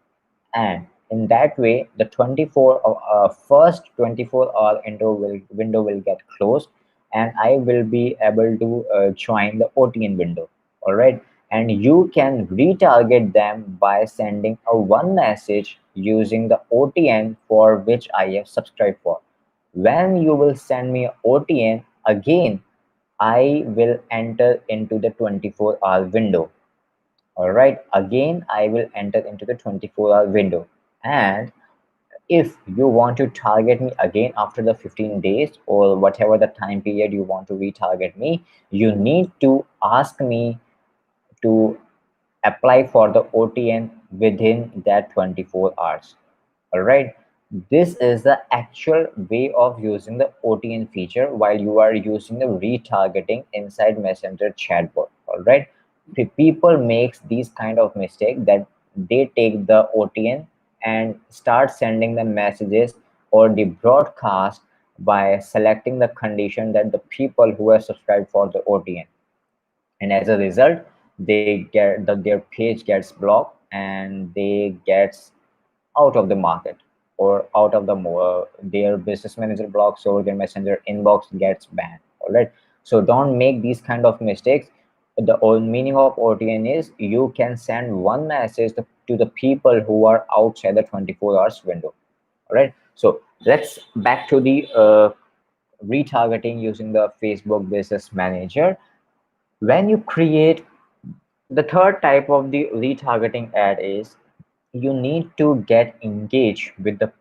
B: And in that way, the first 24-hour window will get closed, and I will be able to join the OTN window. All right. And you can retarget them by sending a one message using the OTN for which I have subscribed for. When you will send me OTN again, I will enter into the 24-hour window. All right. Again, I will enter into the 24-hour window. And if you want to target me again after the 15 days or whatever the time period you want to retarget me, you need to ask me to apply for the OTN within that 24 hours. All right. This is the actual way of using the OTN feature while you are using the retargeting inside Messenger chatbot. All right. People makes these kind of mistake that they take the OTN and start sending the messages or the broadcast by selecting the condition that the people who are subscribed for the OTN, and as a result their page gets blocked and they gets out of the market or out of the their business manager blocks or their messenger inbox gets banned. All right. So don't make these kind of mistakes. The whole meaning of OTN is you can send one message to the people who are outside the 24 hours window. All right. So let's back to the retargeting using the Facebook business manager. When you create the third type of the retargeting ad is you need to get engaged with the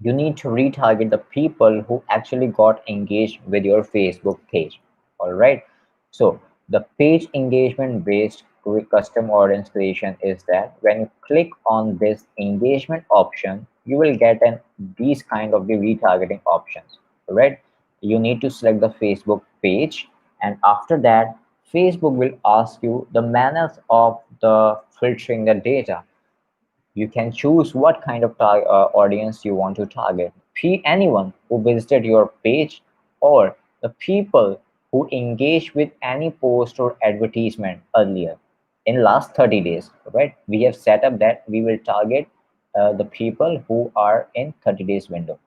B: you need to retarget the people who actually got engaged with your Facebook page. All right. So the page engagement based custom audience creation is that when you click on this engagement option, you will get an these kind of the retargeting options. All right. You need to select the Facebook page, and after that, Facebook will ask you the manners of the filtering the data. You can choose what kind of audience you want to target. Anyone who visited your page or the people who engaged with any post or advertisement earlier in last 30 days, right? We have set up that we will target the people who are in 30 days window,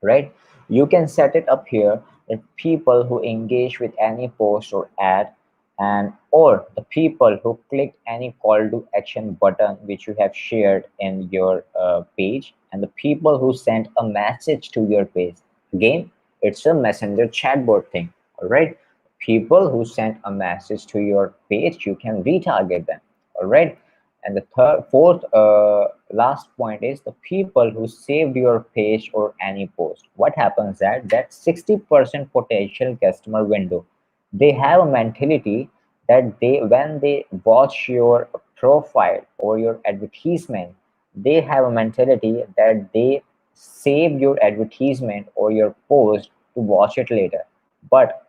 B: right? You can set it up here that people who engage with any post or ad, and or the people who clicked any call to action button which you have shared in your page, and the people who sent a message to your page. Again, it's a messenger chatbot thing. All right. People who sent a message to your page, you can retarget them. All right. And the fourth, last point is the people who saved your page or any post. What happens that 60% potential customer window, they have a mentality that they when they watch your profile or your advertisement, they have a mentality that they save your advertisement or your post to watch it later. But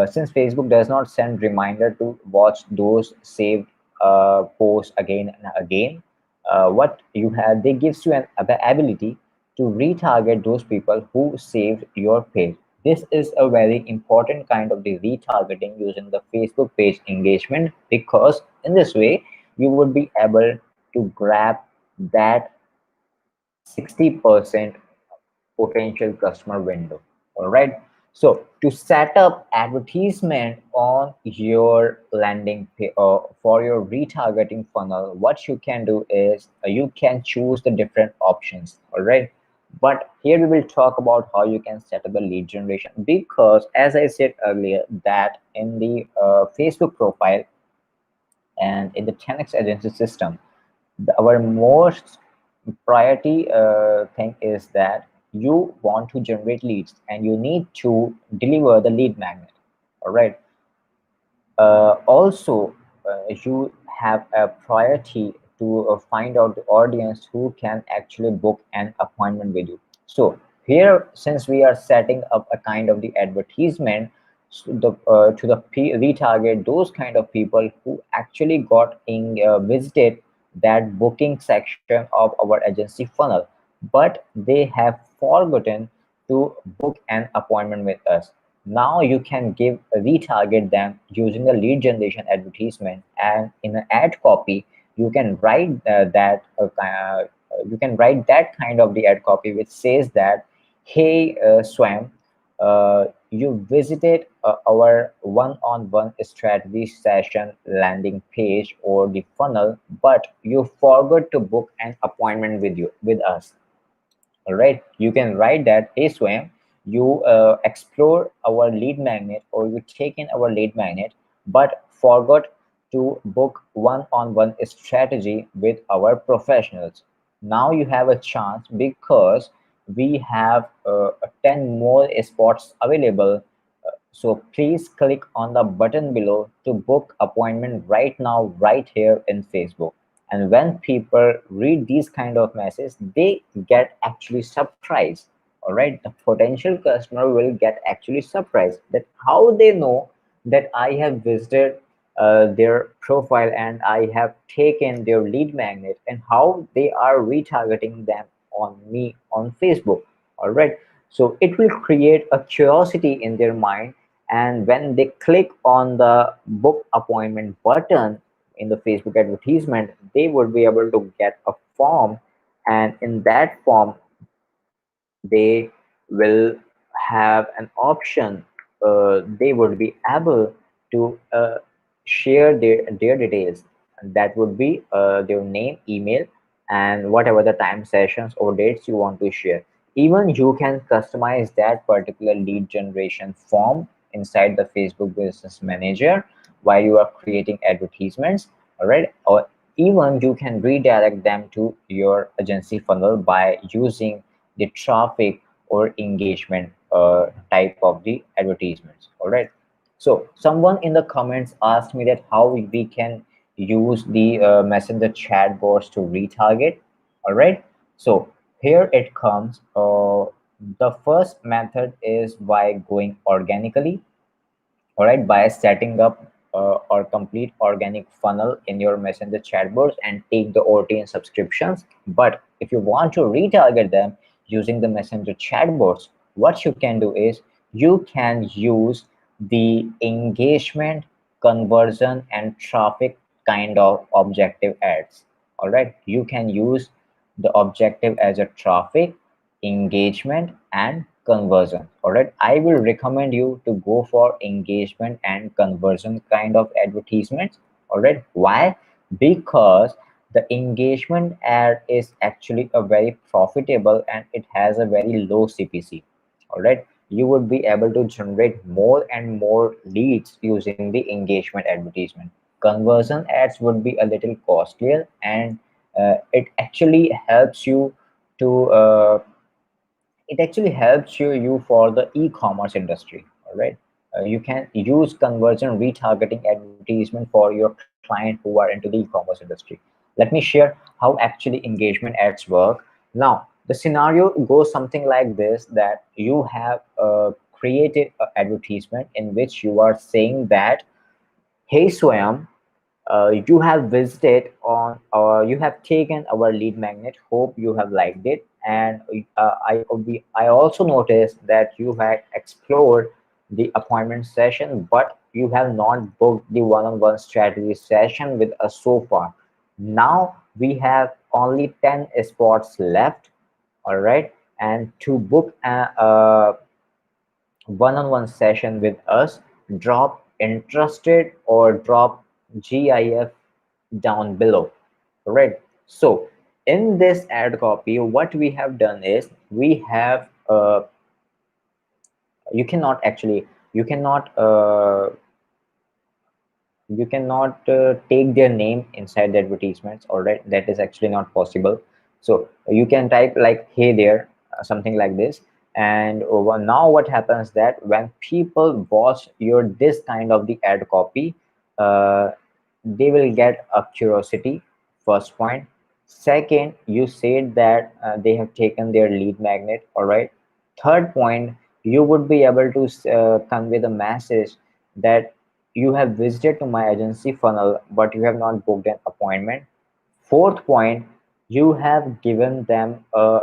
B: since Facebook does not send reminder to watch those saved posts again and again, what you have, they gives you an ability to retarget those people who saved your page. This is a very important kind of the retargeting using the Facebook page engagement, because in this way you would be able to grab that 60% potential customer window. All right. So to set up advertisement on your landing page for your retargeting funnel, what you can do is you can choose the different options. All right. But here we will talk about how you can set up the lead generation, because as I said earlier that in the Facebook profile and in the 10x agency system, our most priority thing is that you want to generate leads and you need to deliver the lead magnet. All right. Also, you have a priority to find out the audience who can actually book an appointment with you. So here, since we are setting up a kind of the advertisement, retarget those kind of people who actually got in visited that booking section of our agency funnel, but they have forgotten to book an appointment with us. Now you can give retarget them using the lead generation advertisement, and in an ad copy you can write you can write that kind of the ad copy which says that, hey Swam, you visited our one-on-one strategy session landing page or the funnel, but you forgot to book an appointment with us. All right, you can write that, hey Swam, you explore our lead magnet, or you take in our lead magnet, but forgot to book one-on-one strategy with our professionals. Now you have a chance, because we have 10 more spots available. So please click on the button below to book appointment right now, right here in Facebook. And when people read these kind of messages, they get actually surprised. All right, the potential customer will get actually surprised that how they know that I have visited their profile and I have taken their lead magnet, and how they are retargeting them on me on Facebook. All right, so it will create a curiosity in their mind, and when they click on the book appointment button in the Facebook advertisement, they would be able to get a form, and in that form they will have an option. They would be able to share their details, and that would be their name, email, and whatever the time sessions or dates you want to share. Even you can customize that particular lead generation form inside the Facebook Business Manager while you are creating advertisements. All right, or even you can redirect them to your agency funnel by using the traffic or engagement type of the advertisements. All right, so someone in the comments asked me that how we can use the messenger chatbots to retarget. All right, so here it comes. The first method is by going organically. All right, by setting up or complete organic funnel in your messenger chatbots and take the OTN subscriptions. But if you want to retarget them using the messenger chatbots, what you can do is you can use the engagement, conversion, and traffic kind of objective ads. All right, you can use the objective as a traffic, engagement, and conversion. All right, I will recommend you to go for engagement and conversion kind of advertisements. All right, why? Because the engagement ad is actually a very profitable and it has a very low CPC. All right, you would be able to generate more and more leads using the engagement advertisement. Conversion ads would be a little costlier, and it actually helps you to it actually helps you for the e-commerce industry. All right, you can use conversion retargeting advertisement for your client who are into the e-commerce industry. Let me share how actually engagement ads work. Now the scenario goes something like this, that you have created an advertisement in which you are saying that, hey Swam, you have visited on, or you have taken our lead magnet. Hope you have liked it. And I also noticed that you had explored the appointment session, but you have not booked the one-on-one strategy session with us so far. Now we have only 10 spots left. All right, and to book a one-on-one session with us, drop interested or drop GIF down below. Right, so in this ad copy what we have done is we have you cannot actually you cannot take their name inside the advertisements. All right, that is actually not possible. So you can type like, hey there, something like this. And now what happens that when people watch your this kind of the ad copy, uh, they will get a curiosity. First point. Second, you said that they have taken their lead magnet. All right. Third point, you would be able to convey the message that you have visited to my agency funnel, but you have not booked an appointment. Fourth point, you have given them a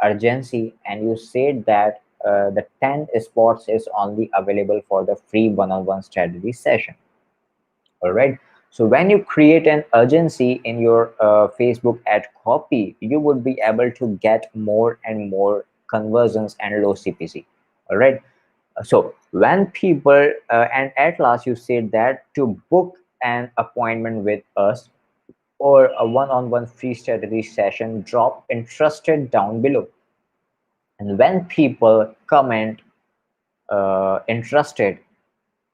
B: urgency, and you said that the 10 spots is only available for the free one-on-one strategy session. All right. So when you create an urgency in your Facebook ad copy, you would be able to get more and more conversions and low CPC. All right. So when people and at last you said that to book an appointment with us or a one-on-one free strategy session, drop interested down below. And when people comment interested,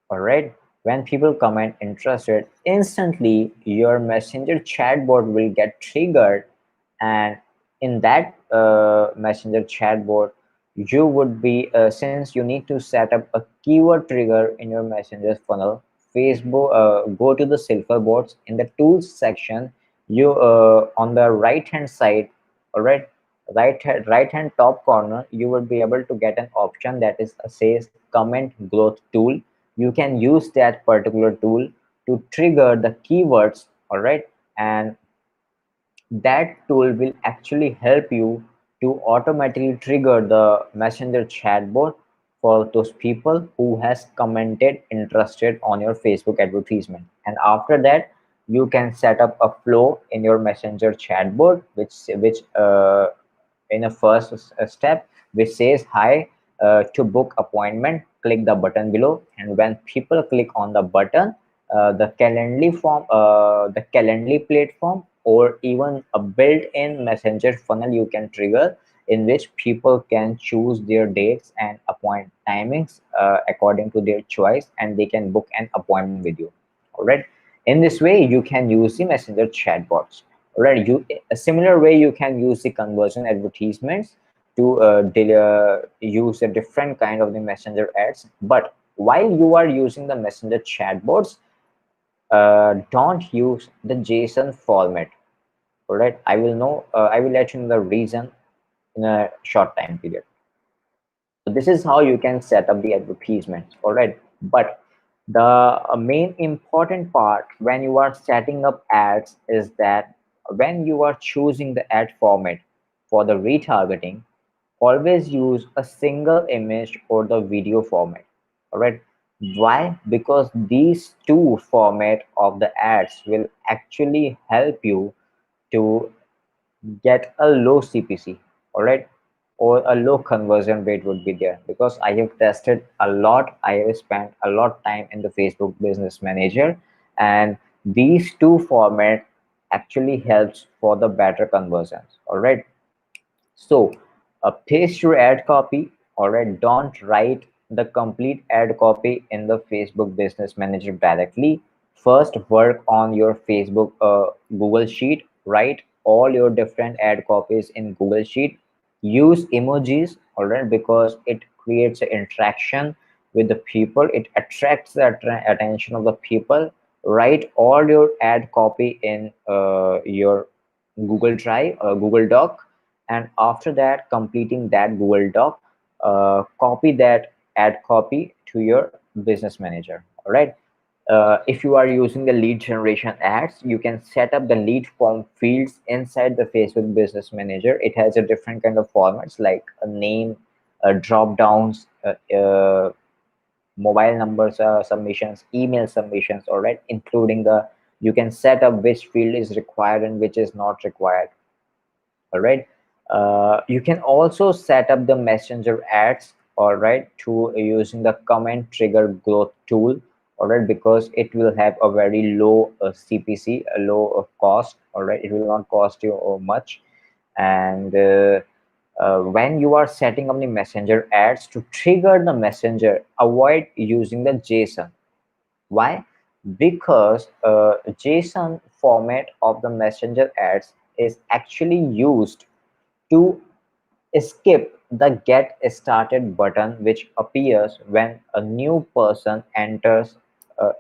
B: all right, when people comment interested, instantly your messenger chatbot will get triggered, and in that messenger chatbot, you would be since you need to set up a keyword trigger in your messenger funnel. Facebook, go to the Silverboards in the tools section. You on the right hand side, all right, right hand top corner, you will be able to get an option that is says comment growth tool. You can use that particular tool to trigger the keywords, all right, and that tool will actually help you to automatically trigger the messenger chatbot for those people who has commented interested on your Facebook advertisement. And after that, you can set up a flow in your messenger chatbot which in a first step which says hi, to book appointment, click the button below. And when people click on the button, the calendly platform or even a built-in messenger funnel you can trigger, in which people can choose their dates and appoint timings according to their choice, and they can book an appointment with you. All right. In this way you can use the messenger chatbots. All right. A similar way you can use the conversion advertisements to use a different kind of the messenger ads. But while you are using the messenger chatbots, don't use the JSON format. All right. I will let you know the reason in a short time period. So this is how you can set up the advertisements. All right. But the main important part when you are setting up ads is that when you are choosing the ad format for the retargeting, always use a single image or the video format. All right. Why? Because these two format of the ads will actually help you to get a low CPC, all right, or a low conversion rate would be there. Because I have tested a lot, I have spent a lot time in the Facebook Business Manager, and these two format actually helps for the better conversions. All right. So paste your ad copy. All right. Don't write the complete ad copy in the Facebook Business Manager directly. First, work on your Facebook Google Sheet. Write all your different ad copies in Google Sheet. Use emojis. All right, because it creates an interaction with the people. It attracts the attention of the people. Write all your ad copy in your Google Drive, Google Doc, and after that completing that Google Doc, copy that ad copy to your business manager. All right. If you are using the lead generation ads, you can set up the lead form fields inside the Facebook Business Manager. It has a different kind of formats like a name, drop downs, mobile numbers submissions, email submissions. All right, including the, you can set up which field is required and which is not required. All right. You can also set up the messenger ads, all right, to using the comment trigger growth tool. All right, because it will have a very low CPC, a low cost. All right, it will not cost you much. And when you are setting up the messenger ads, to trigger the messenger, avoid using the JSON. Why? Because JSON format of the messenger ads is actually used to skip the get started button, which appears when a new person enters,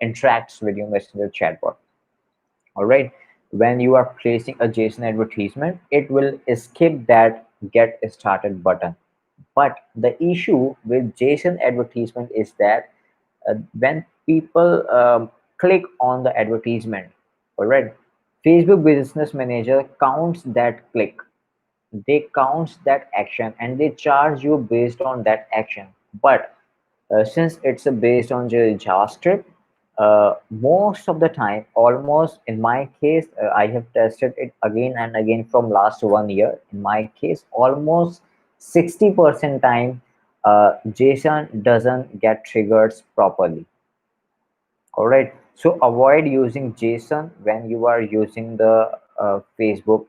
B: interacts with your messenger chatbot. All right. When you are placing a JSON advertisement, it will skip that get started button. But the issue with JSON advertisement is that when people click on the advertisement, all right, Facebook Business Manager counts that click, they counts that action, and they charge you based on that action. But since it's based on JavaScript, most of the time, almost in my case, I have tested it again and again from last 1 year. In my case, almost 60% time, JSON doesn't get triggered properly. All right. So avoid using JSON when you are using the Facebook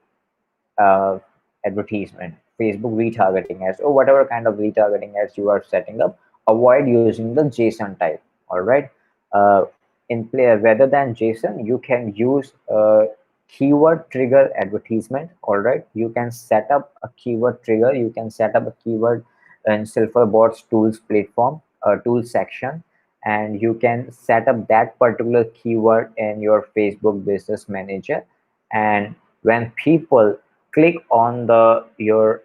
B: uh, advertisement, Facebook retargeting ads, or whatever kind of retargeting ads you are setting up. Avoid using the JSON type. All right. Uh, in play rather than JSON, you can use keyword trigger advertisement. All right. You can set up a keyword trigger. You can set up a keyword in Silverbots tools platform, tool section, and you can set up that particular keyword in your Facebook Business Manager. And when people click on the your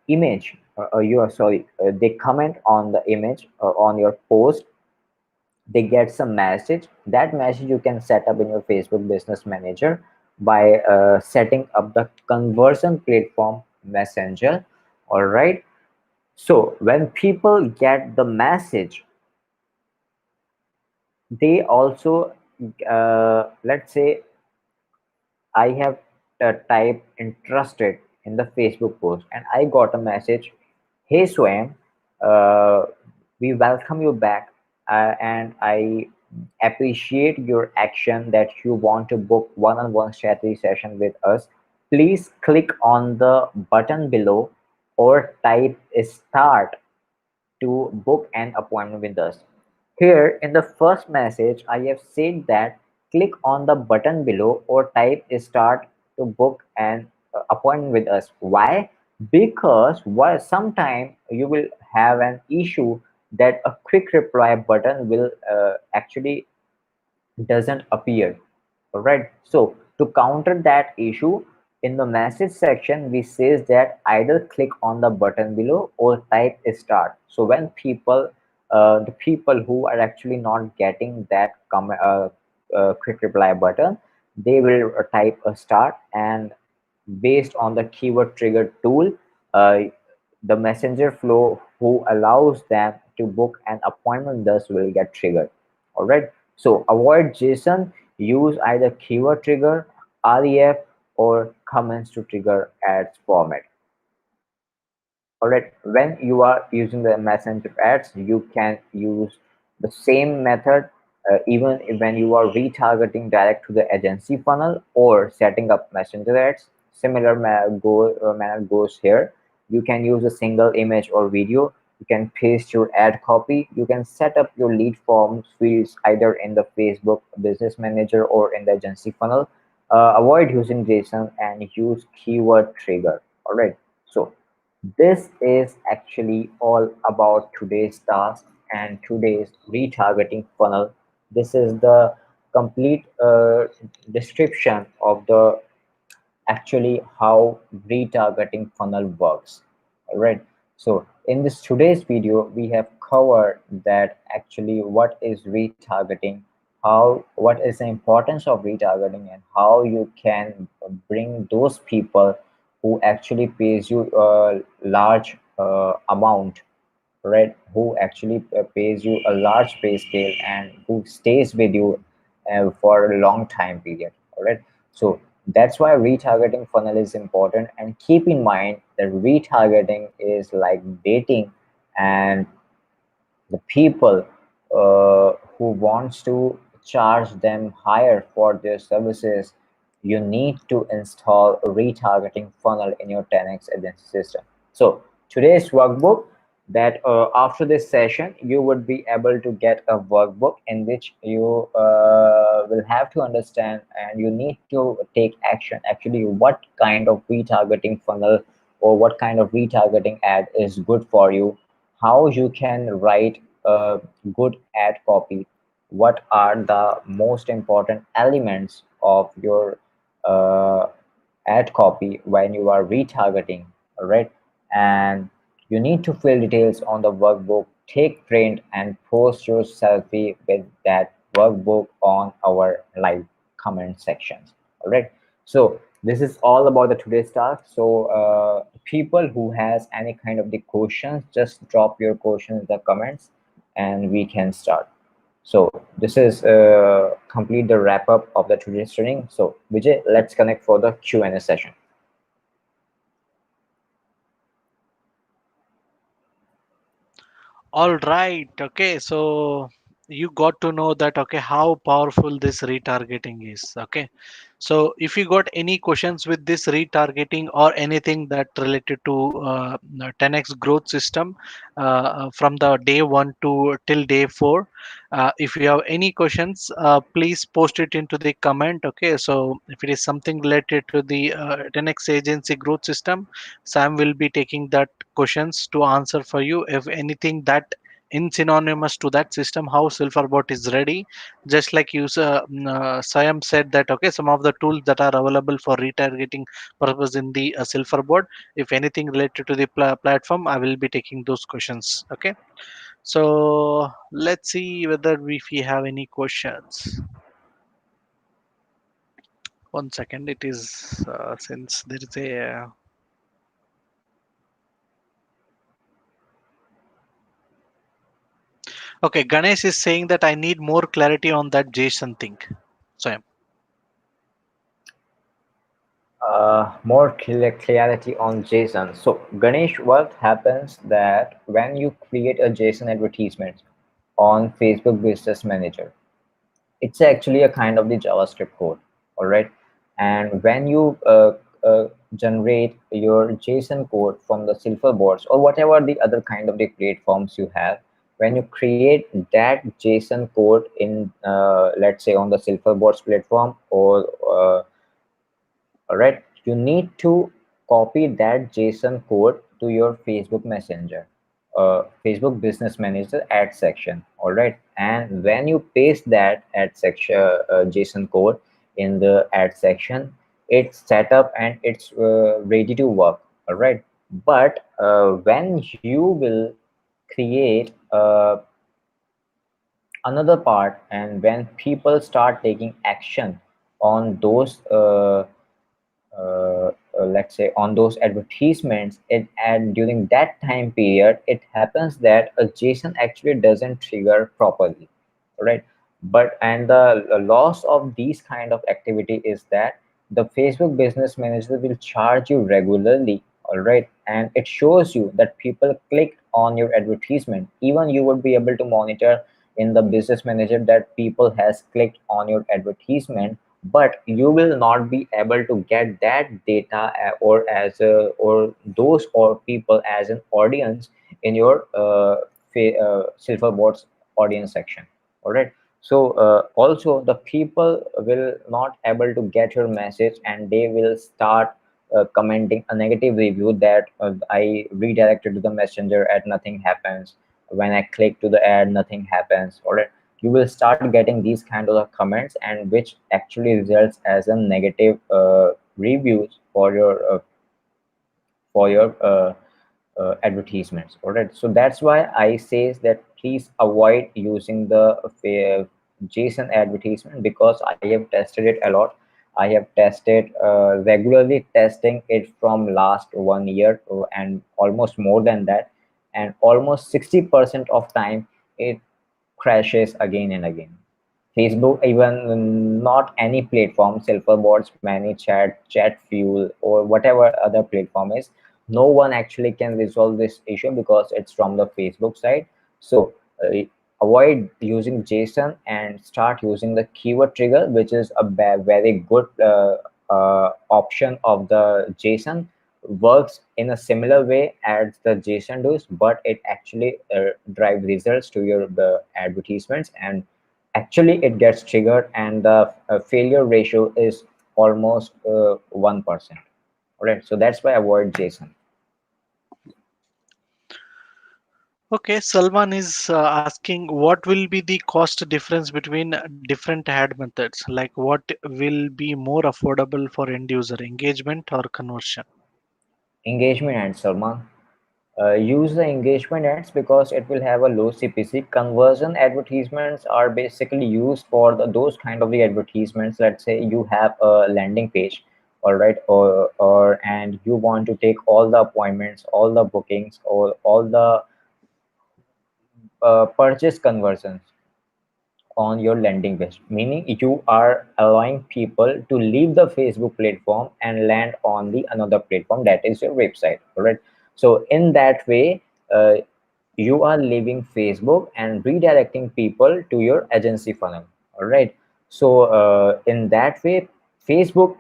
B: image, your sorry, they comment on the image on your post, they get some message. That message you can set up in your Facebook Business Manager by setting up the conversion platform messenger. All right. So when people get the message, they also let's say I have typed interested in the Facebook post and I got a message. Hey Swam, uh, we welcome you back, and I appreciate your action that you want to book one-on-one strategy session with us. Please click on the button below or type start to book an appointment with us. Here in the first message, I have said that click on the button below or type start to book an appointment with us. Why? Because sometime you will have an issue that a quick reply button will actually doesn't appear. All right. So to counter that issue, in the message section, we says that either click on the button below or type start. So when people, the people who are actually not getting that quick reply button, they will type a start, and based on the keyword trigger tool, uh, the messenger flow who allows them to book an appointment thus will get triggered. All right. So avoid JSON, use either keyword trigger, REF, or comments to trigger ads format. All right. When you are using the messenger ads, you can use the same method even when you are retargeting direct to the agency funnel or setting up messenger ads. Similar manner goes here. You can use a single image or video. You can paste your ad copy. You can set up your lead forms fields either in the Facebook Business Manager or in the agency funnel. Avoid using JSON and use keyword trigger. All right. So this is actually all about today's task and today's retargeting funnel. This is the complete description of the actually how retargeting funnel works. All right. So in this today's video, we have covered that actually what is retargeting, how what is the importance of retargeting, and how you can bring those people who actually pays you a large amount, right, who actually pays you a large pay scale and who stays with you for a long time period. All right. So that's why retargeting funnel is important, and keep in mind that retargeting is like dating, and the people who wants to charge them higher for their services, you need to install a retargeting funnel in your 10x agency system. So today's workbook, that after this session you would be able to get a workbook in which you will have to understand and you need to take action actually what kind of retargeting funnel or what kind of retargeting ad is good for you, how you can write a good ad copy, what are the most important elements of your uh, ad copy when you are retargeting. All right. and you need to fill details on the workbook, take print and post your selfie with that workbook on our live comment sections. All right. So this is all about the today's task. So people who has any kind of the questions, just drop your questions in the comments and we can start. So this is complete the wrap up of the today's training. So Vijay, let's connect for the Q&A session.
A: All right. Okay. So you got to know that, okay, how powerful this retargeting is. Okay. So if you got any questions with this retargeting or anything that related to 10x growth system from the day one to till day four, if you have any questions, please post it into the comment. Okay. So if it is something related to the 10x agency growth system, Sam will be taking that questions to answer for you. If anything that in synonymous to that system, how Silverbot is ready, just like you Siam said that, okay, some of the tools that are available for retargeting purpose in the Silverbot, if anything related to the platform, I will be taking those questions. Okay, so let's see whether if we have any questions. One second, it is since there is a okay, Ganesh is saying that I need more clarity on that JSON thing. So
B: More clarity on JSON. So Ganesh, what happens that when you create a JSON advertisement on Facebook Business Manager, it's actually a kind of the JavaScript code, all right? And when you generate your JSON code from the Silverboards or whatever the other kind of the platforms you have, when you create that JSON code in, let's say on the Silverboards platform or all right, you need to copy that JSON code to your Facebook Messenger, Facebook Business Manager ad section. All right, and when you paste that ad section JSON code in the ad section, it's set up and it's ready to work. All right, but when you will create another part, and when people start taking action on those let's say on those advertisements, and during that time period it happens that a JSON actually doesn't trigger properly, right? But and the loss of these kind of activity is that the Facebook Business Manager will charge you regularly, all right, and it shows you that people clicked on your advertisement. Even you would be able to monitor in the Business Manager that people has clicked on your advertisement, but you will not be able to get that data or as a, or those or people as an audience in your Silverboards audience section. All right. So also the people will not able to get your message, and they will start commenting a negative review that I redirected to the messenger and nothing happens. When I click to the ad, nothing happens. All right, you will start getting these kind of comments, and which actually results as a negative reviews for your advertisements. All right, so that's why I say that please avoid using the JSON advertisement, because I have tested it a lot. I have tested regularly testing it from last 1 year, and almost more than that, and almost 60% of time it crashes again and again. Facebook, even not any platform, Silverboards, ManyChat, Chatfuel, or whatever other platform is, no one actually can resolve this issue because it's from the Facebook side. So avoid using JSON and start using the keyword trigger, which is a very good option of the JSON. Works in a similar way as the JSON does, but it actually drive results to your the advertisements, and actually it gets triggered, and the failure ratio is almost 1%. All right, so that's why avoid JSON.
A: okay, Salman is asking what will be the cost difference between different ad methods? Like what will be more affordable for end user, engagement or conversion?
B: Engagement and Salman. Use the engagement ads because it will have a low CPC. Conversion advertisements are basically used for those kind of the advertisements. Let's say you have a landing page, all right, or and you want to take all the appointments, all the bookings, or all the purchase conversions on your landing page, meaning you are allowing people to leave the Facebook platform and land on the another platform, that is your website. All right, so in that way, uh, you are leaving Facebook and redirecting people to your agency funnel. All right, so in that way, Facebook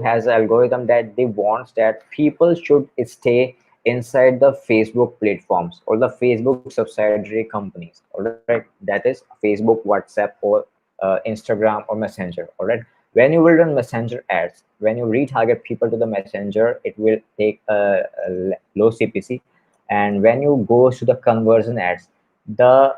B: has an algorithm that they wants that people should stay inside the Facebook platforms or the Facebook subsidiary companies. All right, that is Facebook, WhatsApp, or Instagram or Messenger. All right, when you will run Messenger ads, when you retarget people to the Messenger, it will take a low CPC. And when you go to the conversion ads, the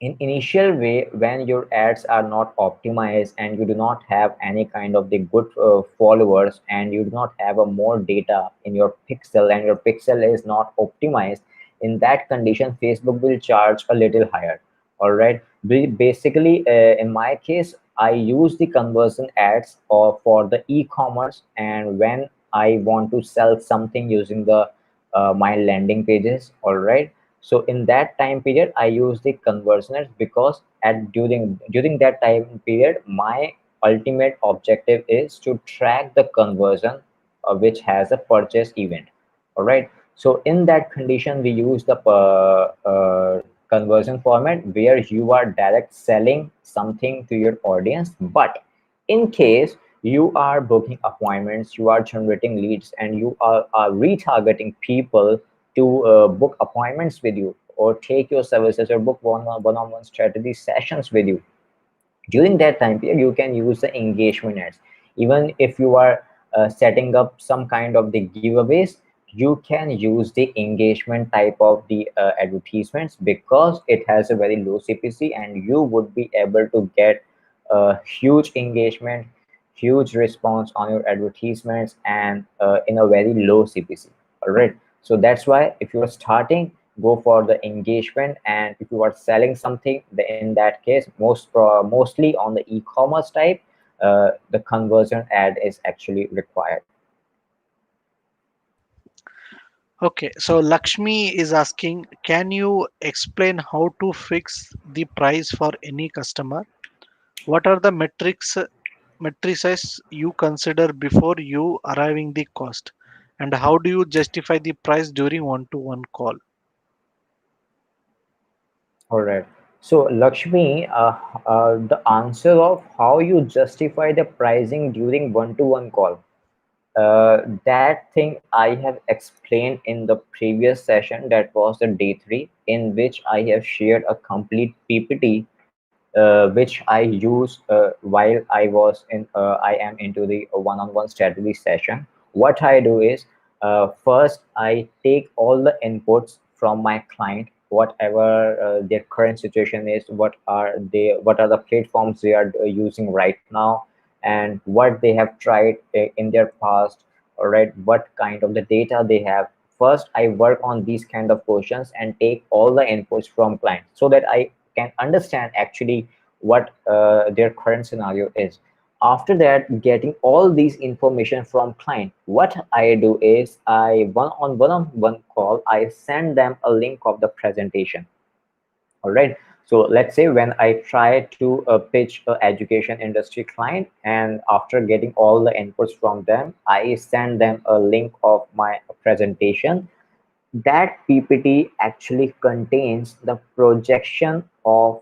B: in initial way, when your ads are not optimized and you do not have any kind of the good followers, and you do not have a more data in your pixel, and your pixel is not optimized, in that condition Facebook will charge a little higher. All right, basically, in my case, I use the conversion ads for the e-commerce, and when I want to sell something using the my landing pages. All right, so in that time period I use the conversioners because at during that time period my ultimate objective is to track the conversion which has a purchase event. All right, so in that condition we use the conversion format where you are direct selling something to your audience. But in case you are booking appointments, you are generating leads, and you are retargeting people to book appointments with you or take your services or book one-on-one strategy sessions with you, during that time period you can use the engagement ads. Even if you are setting up some kind of the giveaways, you can use the engagement type of the advertisements because it has a very low CPC, and you would be able to get a huge engagement, huge response on your advertisements, and in a very low CPC. All right, so that's why if you are starting, go for the engagement. And if you are selling something, in that case, mostly on the e-commerce type, the conversion ad is actually required.
A: Okay, so Lakshmi is asking, can you explain how to fix the price for any customer? What are the matrices you consider before you arriving the cost? And how do you justify the price during one-to-one call?
B: All right, so Lakshmi, the answer of how you justify the pricing during one-to-one call, that thing I have explained in the previous session, that was the day 3, in which I have shared a complete PPT which I use while I am into the one-on-one strategy session. What I do is, first I take all the inputs from my client, whatever their current situation is, what are the platforms they are using right now, and what they have tried in their past. All right, what kind of the data they have. First I work on these kind of questions and take all the inputs from clients so that I can understand actually what their current scenario is. After that, getting all these information from client, what I do is, I one on one call I send them a link of the presentation. All right, so let's say when I try to pitch a education industry client, and after getting all the inputs from them, I send them a link of my presentation. That PPT actually contains the projection of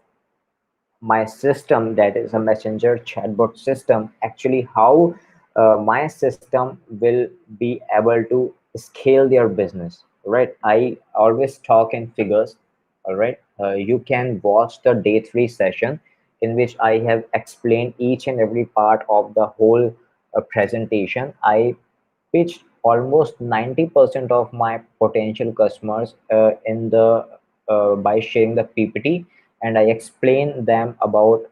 B: my system, that is a messenger chatbot system, actually how my system will be able to scale their business. Right, I always talk in figures. All right, you can watch the day 3 session in which I have explained each and every part of the whole presentation. I pitched almost 90% of my potential customers in the by sharing the PPT. and I explain them about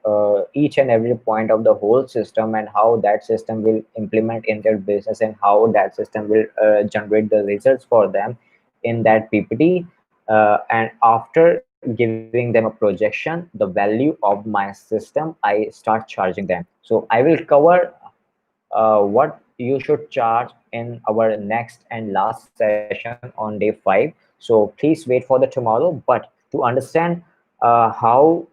B: each and every point of the whole system and how that system will implement in their business and how that system will generate the results for them in that PPT. And after giving them a projection, the value of my system, I start charging them. So I will cover what you should charge in our next and last session on day 5. So please wait for the tomorrow. But to understand how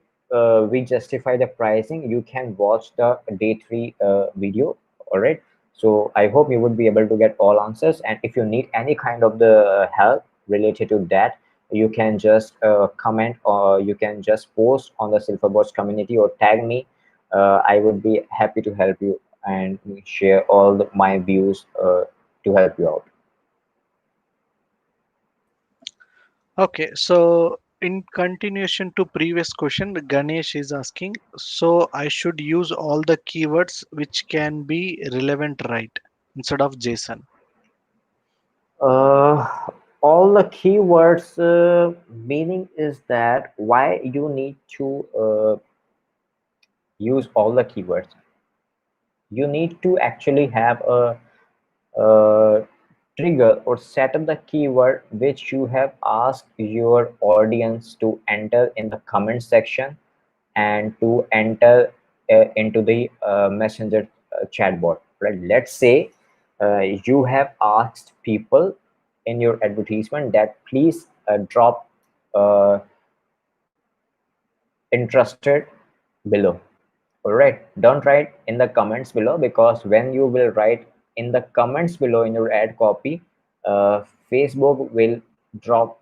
B: we justify the pricing, you can watch the day 3 video. All right. So I hope you would be able to get all answers. And if you need any kind of the help related to that, you can just comment, or you can just post on the Silverboards community or tag me. I would be happy to help you and share all my views to help you out.
A: Okay, so in continuation to previous question, Ganesh is asking, so I should use all the keywords which can be relevant, right, instead of JSON.
B: Uh, all the keywords meaning is that why you need to use all the keywords. You need to actually have a trigger or set up the keyword which you have asked your audience to enter in the comment section and to enter into the messenger chatbot, right? Let's say you have asked people in your advertisement that please drop uh, interested below. All right, don't write in the comments below, because when you will write in the comments below in your ad copy, Facebook will drop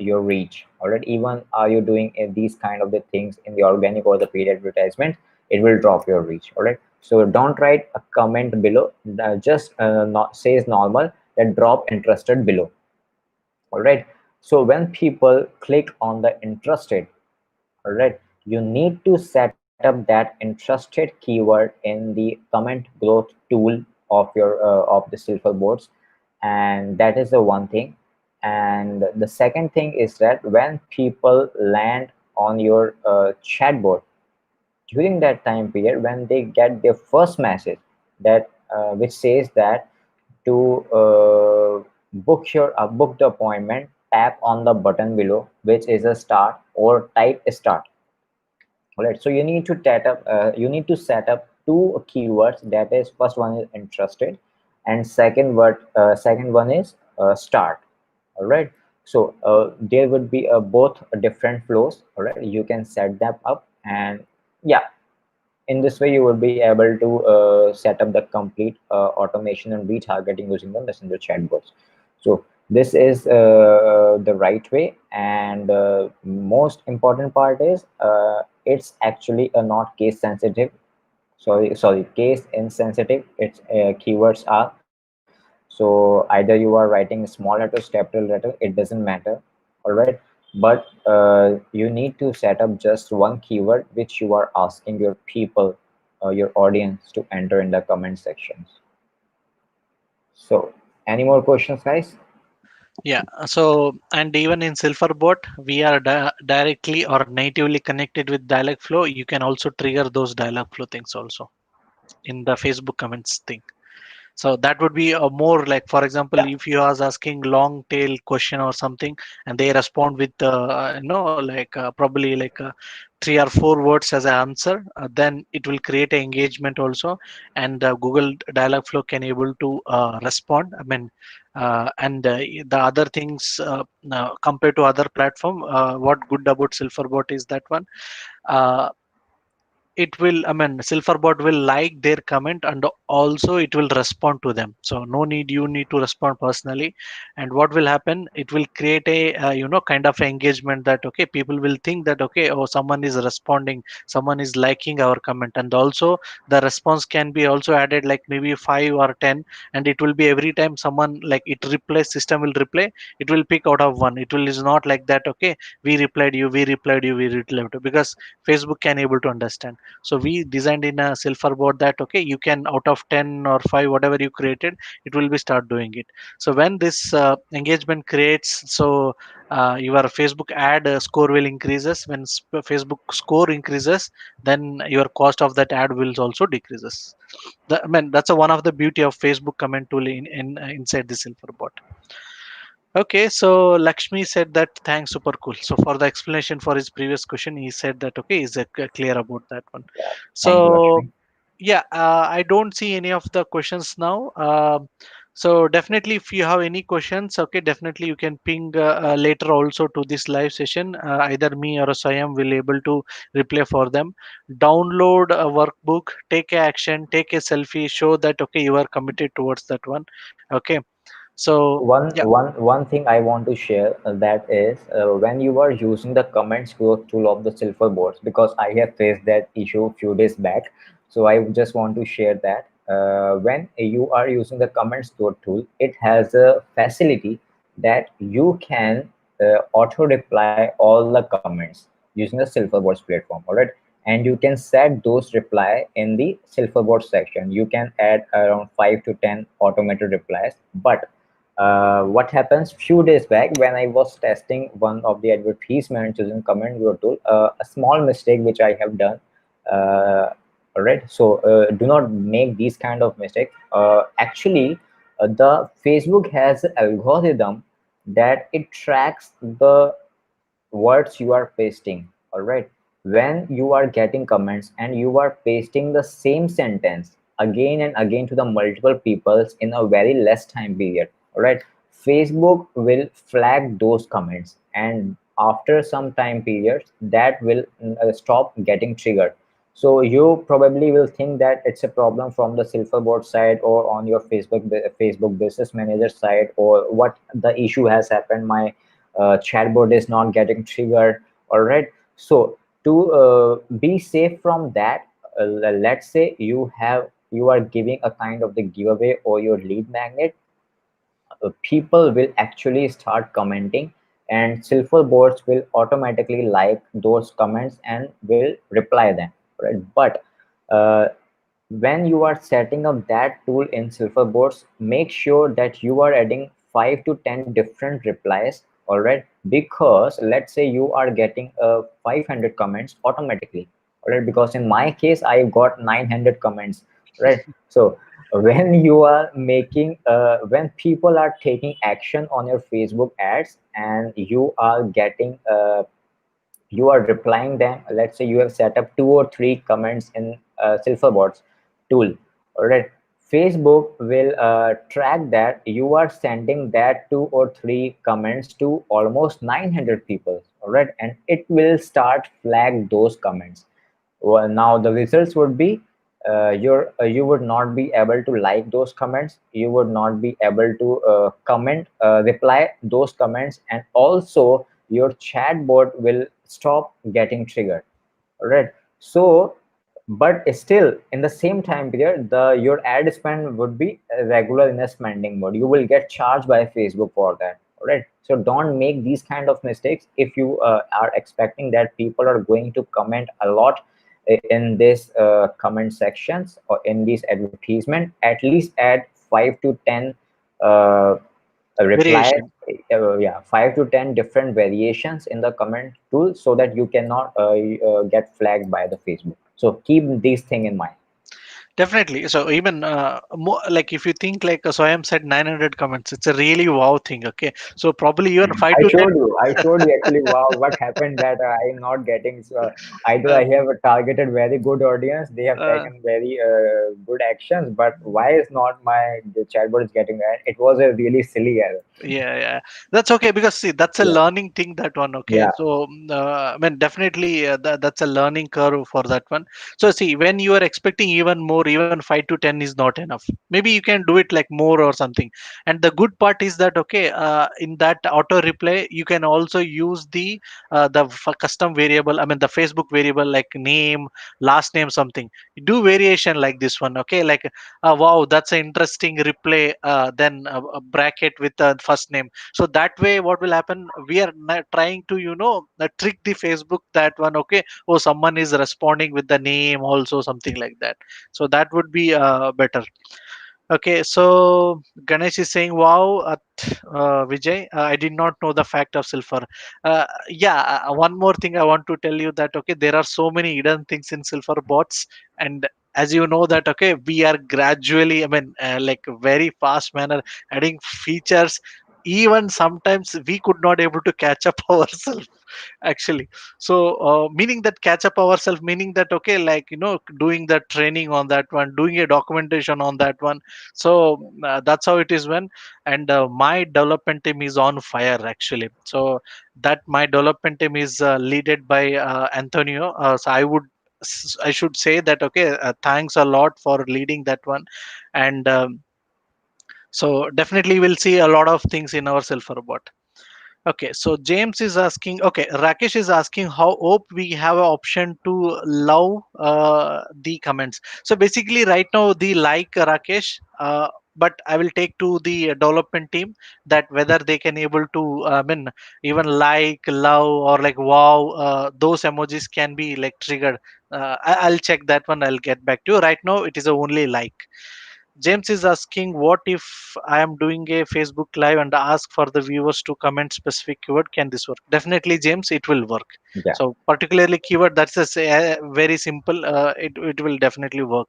B: your reach. All right, even are you doing these kind of the things in the organic or the paid advertisement, it will drop your reach. All right, so don't write a comment below. Just not says normal that drop interested below. All right, so when people click on the interested, all right, you need to set up that interested keyword in the comment growth tool of your of the Silverboards, and that is the one thing. And the second thing is that when people land on your chatbot during that time period, when they get their first message that which says that to book the appointment, tap on the button below which is a start or type start. All right, so you need to set up two keywords. That is, first one is interested, and second one is start. All right, so there would be both different flows. All right, you can set them up, and yeah, in this way you will be able to set up the complete automation and retargeting using the messenger chatbots. So this is the right way, and most important part is it's actually a not case sensitive, sorry, case insensitive. Its keywords are, so either you are writing small letters, capital letter, it doesn't matter. All right, but you need to set up just one keyword which you are asking your people, your audience, to enter in the comment sections. So any more questions, guys?
A: Yeah, so and even in Silverbot, we are directly or natively connected with Dialogflow. You can also trigger those Dialogflow things also in the Facebook comments thing. So that would be a more like, for example,
B: Yeah.
A: if you are asking long tail question or something, and they respond with like probably like 3 or 4 words as an answer, then it will create an engagement also, and Google Dialogflow can able to respond. I mean, and the other things compared to other platform, what good about Silverbot is that one. Uh, it will, I mean, Silverbot will like their comment, and also it will respond to them, so no need you need to respond personally. And what will happen, it will create a kind of engagement that okay, people will think that okay, oh, someone is responding, someone is liking our comment. And also the response can be also added like maybe 5 or 10, and it will be every time someone like it replays, system will replay, it will pick out of one. It will is not like that okay, we replied you, we replied you, we replied you, because Facebook can able to understand. So we designed in a Silverboard that okay, you can out of 10 or 5 whatever you created, it will be start doing it. So when this engagement creates, so your Facebook ad score will increases. When Facebook score increases, then your cost of that ad will also decreases. I mean, that's one of the beauty of Facebook comment tool in inside the Silverboard. Okay, so Lakshmi said that thanks, super cool. So for the explanation for his previous question, he said that okay, he's clear about that one.
B: Yeah. Thank you,
A: So
B: Lakshmi.
A: yeah, I don't see any of the questions now. So definitely, if you have any questions, okay, definitely you can ping later also to this live session. Either me or Sayam will able to reply for them. Download a workbook, take a action, take a selfie, show that okay you are committed towards that one. Okay, so yeah.
B: One thing I want to share, that is, when you are using the comments growth tool of the Silverboards, because I have faced that issue a few days back. So I just want to share that when you are using the comments growth tool, it has a facility that you can auto reply all the comments using the Silverboards platform. All right, and you can set those reply in the Silverboard section. You can add around 5 to 10 automated replies. But what happens, few days back when I was testing one of the advertisements using comment viewer tool, a small mistake which I have done. uh, all right, so do not make these kind of mistakes. Actually, the Facebook has an algorithm that it tracks the words you are pasting. All right, when you are getting comments and you are pasting the same sentence again and again to the multiple peoples in a very less time period, all right, Facebook will flag those comments, and after some time period that will stop getting triggered. So you probably will think that it's a problem from the Silverboard side or on your Facebook business manager side, or what the issue has happened, my chatbot is not getting triggered. All right, so to be safe from that, let's say you are giving a kind of the giveaway or your lead magnet, people will actually start commenting, and silver boards will automatically like those comments and will reply them, right? But uh, when you are setting up that tool in Silverboards, make sure that you are adding 5 to 10 different replies. All right, because let's say you are getting 500 comments automatically. All right, because in my case I got 900 comments, right? So when you are making when people are taking action on your Facebook ads and you are getting you are replying them, let's say you have set up 2 or 3 comments in Silverboards tool. All right, Facebook will track that you are sending that 2 or 3 comments to almost 900 people. All right, and it will start flag those comments. Well, now the results would be you would not be able to like those comments, you would not be able to comment reply those comments, and also your chatbot will stop getting triggered. All right, so but still in the same time period your ad spend would be regular in a spending mode, you will get charged by Facebook for that. All right, so don't make these kind of mistakes. If you are expecting that people are going to comment a lot in this comment sections or in this advertisement, at least add 5 to 10 uh, replies.
A: Variation.
B: Yeah, 5 to 10 different variations in the comment tool so that you cannot get flagged by the Facebook. So keep this thing in mind.
A: Definitely. So even more, like if you think like Soyam said 900 comments, it's a really wow thing. Okay. So probably even 5
B: I
A: to 10.
B: showed you. I showed you actually. Wow, what happened that I'm not getting. So either
A: Uh,
B: I have targeted very good audience, they have
A: uh,
B: taken very good actions, but why is not my the chatbot is getting that? It was a really silly error.
A: yeah, that's okay because see that's a
B: Yeah,
A: learning thing, that one. Okay,
B: yeah,
A: so I mean definitely that's a learning curve for that one. So see, when you are expecting even more, even 5 to 10 is not enough. Maybe you can do it like more or something. And the good part is that okay, in that auto reply you can also use the custom variable, I mean the Facebook variable like name, last name, something. You do variation like this one. Okay, like wow, that's an interesting replay, then a bracket with the first name. So that way what will happen, we are trying to trick the Facebook that one, okay, oh, someone is responding with the name also, something like that. So that would be better. Okay, so Ganesh is saying, "Wow, Vijay, I did not know the fact of sulfur." Yeah, one more thing I want to tell you that okay, there are so many hidden things in sulfur bots, and as you know that okay, we are gradually, I mean, like very fast manner adding features. Even sometimes we could not able to catch up ourselves actually. So meaning that catch up ourselves, meaning that okay, like doing the training on that one, doing a documentation on that one. So that's how it is when. And my development team is on fire actually. So that my development team is leaded by Antonio. So I should say that okay, thanks a lot for leading that one. And so definitely we'll see a lot of things in our self robot. Okay, so James is asking, okay, Rakesh is asking how hope we have an option to love the comments. So basically, right now, the like Rakesh, but I will take to the development team that whether they can able to, I mean, even like, love, or like wow, those emojis can be like triggered. I'll check that one. I'll get back to you. Right now, it is only like. James is asking, what if I am doing a Facebook Live and ask for the viewers to comment specific keyword? Can this work? Definitely, James, it will work.
B: Yeah.
A: So, particularly keyword, that's very simple. It will definitely work.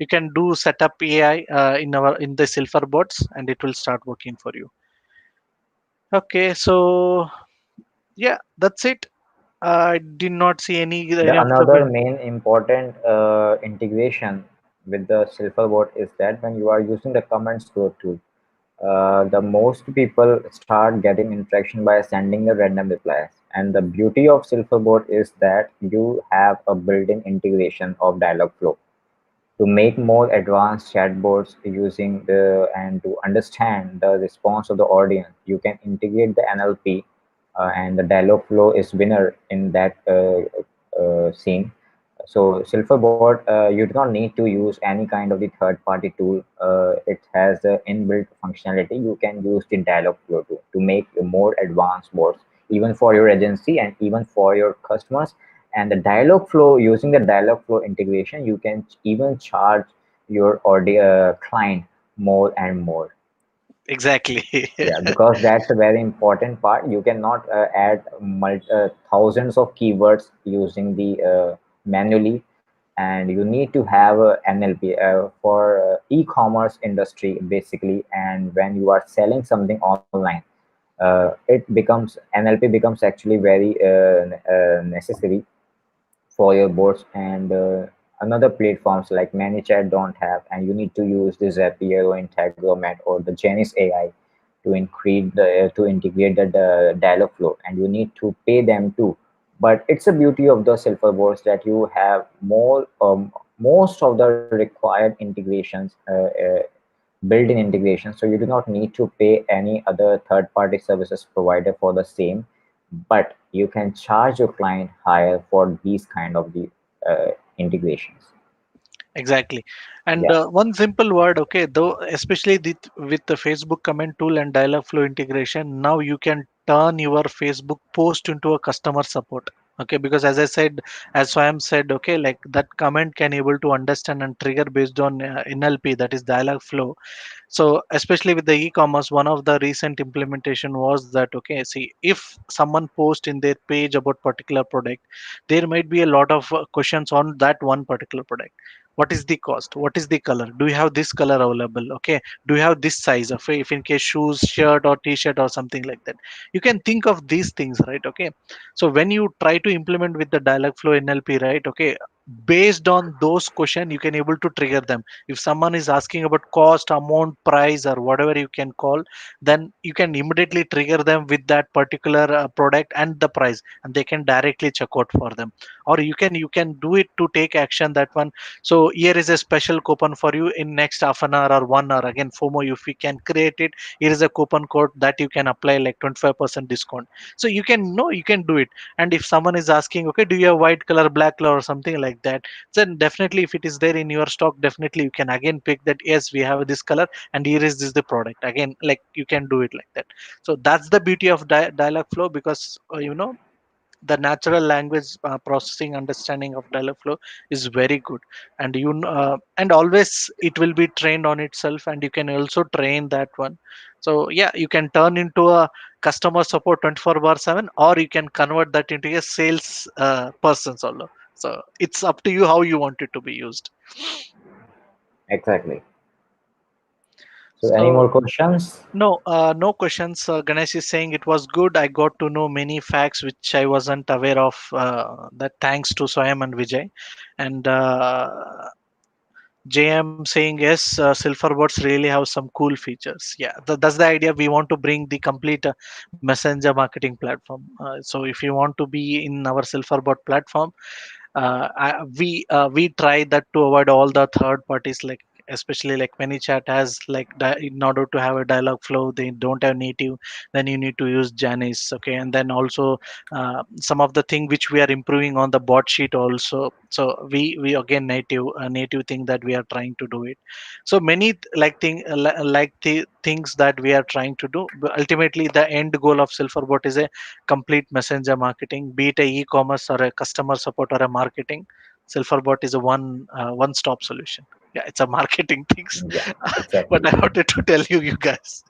A: You can do setup AI in the Silver bots, and it will start working for you. Okay, so yeah, that's it. I did not see any
B: The
A: of the.
B: another main important integration with the Silverboard is that when you are using the comment scroll tool, the most people start getting interaction by sending the random replies. And the beauty of Silverboard is that you have a built-in integration of Dialogflow to make more advanced chatbots using the and to understand the response of the audience. You can integrate the NLP, and the dialog flow is winner in that scene. So Silverbot, you do not need to use any kind of the third-party tool. It has the inbuilt functionality. You can use the dialog flow to make more advanced bots, even for your agency and even for your customers. And the dialog flow, using the dialog flow integration, you can even charge your audio client more and more.
A: Exactly.
B: Yeah, because that's a very important part. You cannot add thousands of keywords using the manually, and you need to have a NLP for e-commerce industry basically. And when you are selling something online, it becomes NLP becomes actually very necessary for your boards. And another platforms like ManyChat don't have, and you need to use the Zapier or Integromat or the Genis AI to integrate the dialog flow, and you need to pay them too. But it's a beauty of the silver boards that you have more most of the required integrations built-in integration, so you do not need to pay any other third-party services provider for the same, but you can charge your client higher for these kind of the integrations.
A: Exactly. And
B: Yeah.
A: one simple word, okay, though, especially with the Facebook comment tool and Dialogflow integration, now you can turn your Facebook post into a customer support. Okay, because as I said, as Swam said, okay, like that comment can able to understand and trigger based on NLP, that is Dialogflow. So especially with the e-commerce, one of the recent implementation was that okay, see, if someone post in their page about particular product, there might be a lot of questions on that one particular product. What is the cost? What is the color? Do you have this color available? Okay, do you have this size of, if in case shoes, shirt, or t-shirt, or something like that? You can think of these things, right? Okay, so when you try to implement with the Dialogflow NLP, right? Okay, based on those question, you can able to trigger them. If someone is asking about cost, amount, price, or whatever you can call, then you can immediately trigger them with that particular product and the price, and they can directly check out for them. Or you can do it to take action that one. So here is a special coupon for you in next half an hour or 1 hour. Again, FOMO, if we can create it, here is a coupon code that you can apply like 25% discount. So you can do it. And if someone is asking, okay, do you have white color, black color, or something like like that, then definitely if it is there in your stock, definitely you can again pick that, yes, we have this color and here is this the product again, like you can do it like that. So that's the beauty of Dialogflow, because the natural language processing understanding of Dialogflow is very good. And and always it will be trained on itself, and you can also train that one. So yeah, you can turn into a customer support 24/7, or you can convert that into a sales person solo. So it's up to you how you want it to be used.
B: Exactly. So any
A: So
B: more questions?
A: no, no questions. Ganesh is saying it was good. I got to know many facts which I wasn't aware of. That thanks to Swayam and Vijay, and JM saying yes. Silverbots really have some cool features. Yeah, that's the idea. We want to bring the complete messenger marketing platform. So if you want to be in our Silverbot platform, we try that to avoid all the third parties, like especially like ManyChat has like in order to have a dialogue flow they don't have native, then you need to use Janice. Okay, and then also some of the thing which we are improving on the bot sheet also. So we again native thing that we are trying to do it. So many like the things that we are trying to do, but ultimately the end goal of Silverbot is a complete messenger marketing, be it a e-commerce or a customer support or a marketing. Silverbot is a one-stop solution. Yeah, it's a marketing things,
B: Yeah,
A: but
B: exactly.
A: I wanted to tell you guys.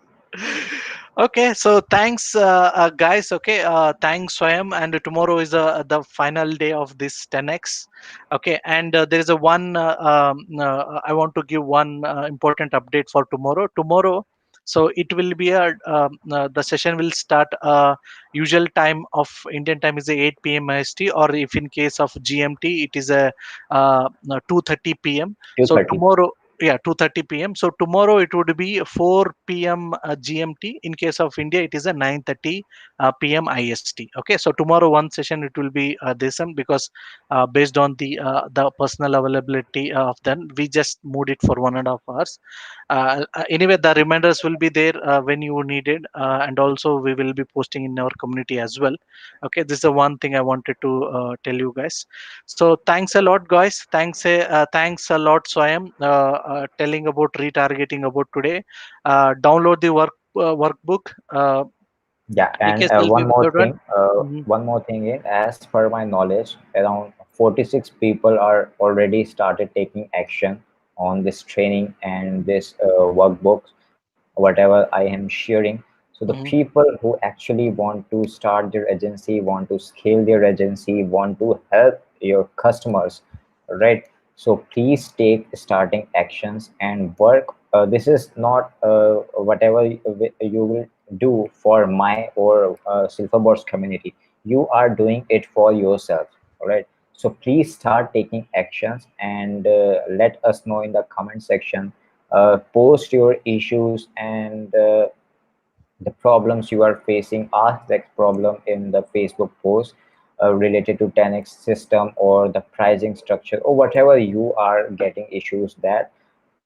A: Okay, so thanks, guys. Okay, thanks, Swayam. And tomorrow is the final day of this 10x. Okay, and there is a one. I want to give one important update for tomorrow. Tomorrow, so it will be the session will start. Usual time of Indian time is a 8 p.m. IST, or if in case of GMT, it is a 2:30 p.m. So
B: 2:30.
A: tomorrow, yeah, 2:30 p.m. So tomorrow it would be 4 p.m. GMT. In case of India, it is a 9:30 p.m. IST. Okay, so tomorrow one session it will be this one, because based on the personal availability of them, we just moved it for 1.5 hours. Anyway, the reminders will be there when you need it, and also we will be posting in our community as well. Okay, this is the one thing I wanted to tell you guys. So thanks a lot, guys. Thanks a lot, Swayam, telling about retargeting about today. Download the workbook.
B: Yeah,
A: In
B: and
A: case there'll be good one. Mhm.
B: one more thing is, as per my knowledge, around 46 people are already started taking action on this training and this workbooks, whatever I am sharing. So the
A: Mhm.
B: people who actually want to start their agency, want to scale their agency, want to help your customers, right? So please take starting actions and work. This is not whatever you will do for my or Silverboards community. You are doing it for yourself, all right? So please start taking actions and let us know in the comment section. Post your issues and the problems you are facing. Ask that problem in the Facebook post related to 10x system or the pricing structure or whatever you are getting issues. That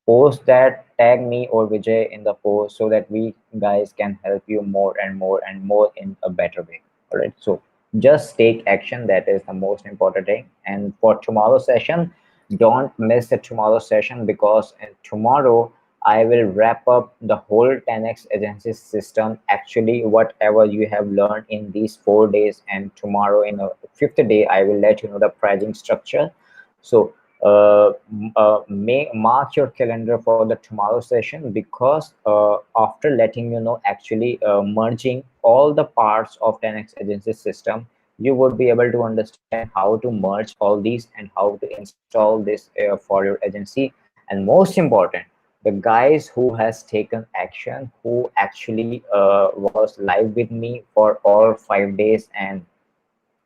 B: post that, tag me or Vijay in the post so that we guys can help you more and more and more in a better way. All right, so just take action. That is the most important thing. And for tomorrow's session, don't miss the tomorrow session, because tomorrow I will wrap up the whole 10x agency system, actually whatever you have learned in these 4 days, and tomorrow in a fifth day I will let you know the pricing structure. So mark your calendar for the tomorrow session, because after letting you know actually merging all the parts of 10x agency system, you would be able to understand how to merge all these and how to install this for your agency. And most important, the guys who has taken action, who actually was live with me for all 5 days, and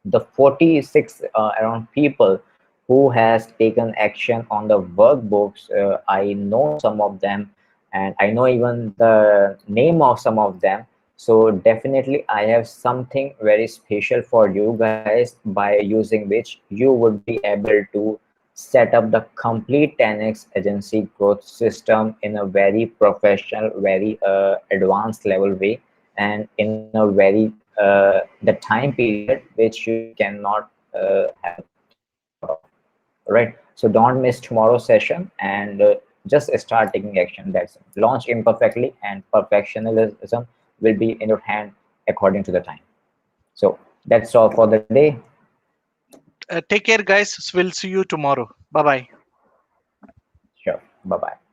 B: the 46 around people who has taken action on the workbooks. I know some of them, and I know even the name of some of them. So definitely I have something very special for you guys, by using which you would be able to set up the complete 10x agency growth system in a very professional, very advanced level way, and in a very the time period which you cannot have thought of. right? So don't miss tomorrow's session, and just start taking action. That's it. Launch imperfectly, and perfectionism will be in your hand according to the time. So that's all for the day.
A: Take care, guys. We'll see you tomorrow. Bye bye.
B: Sure. Bye bye.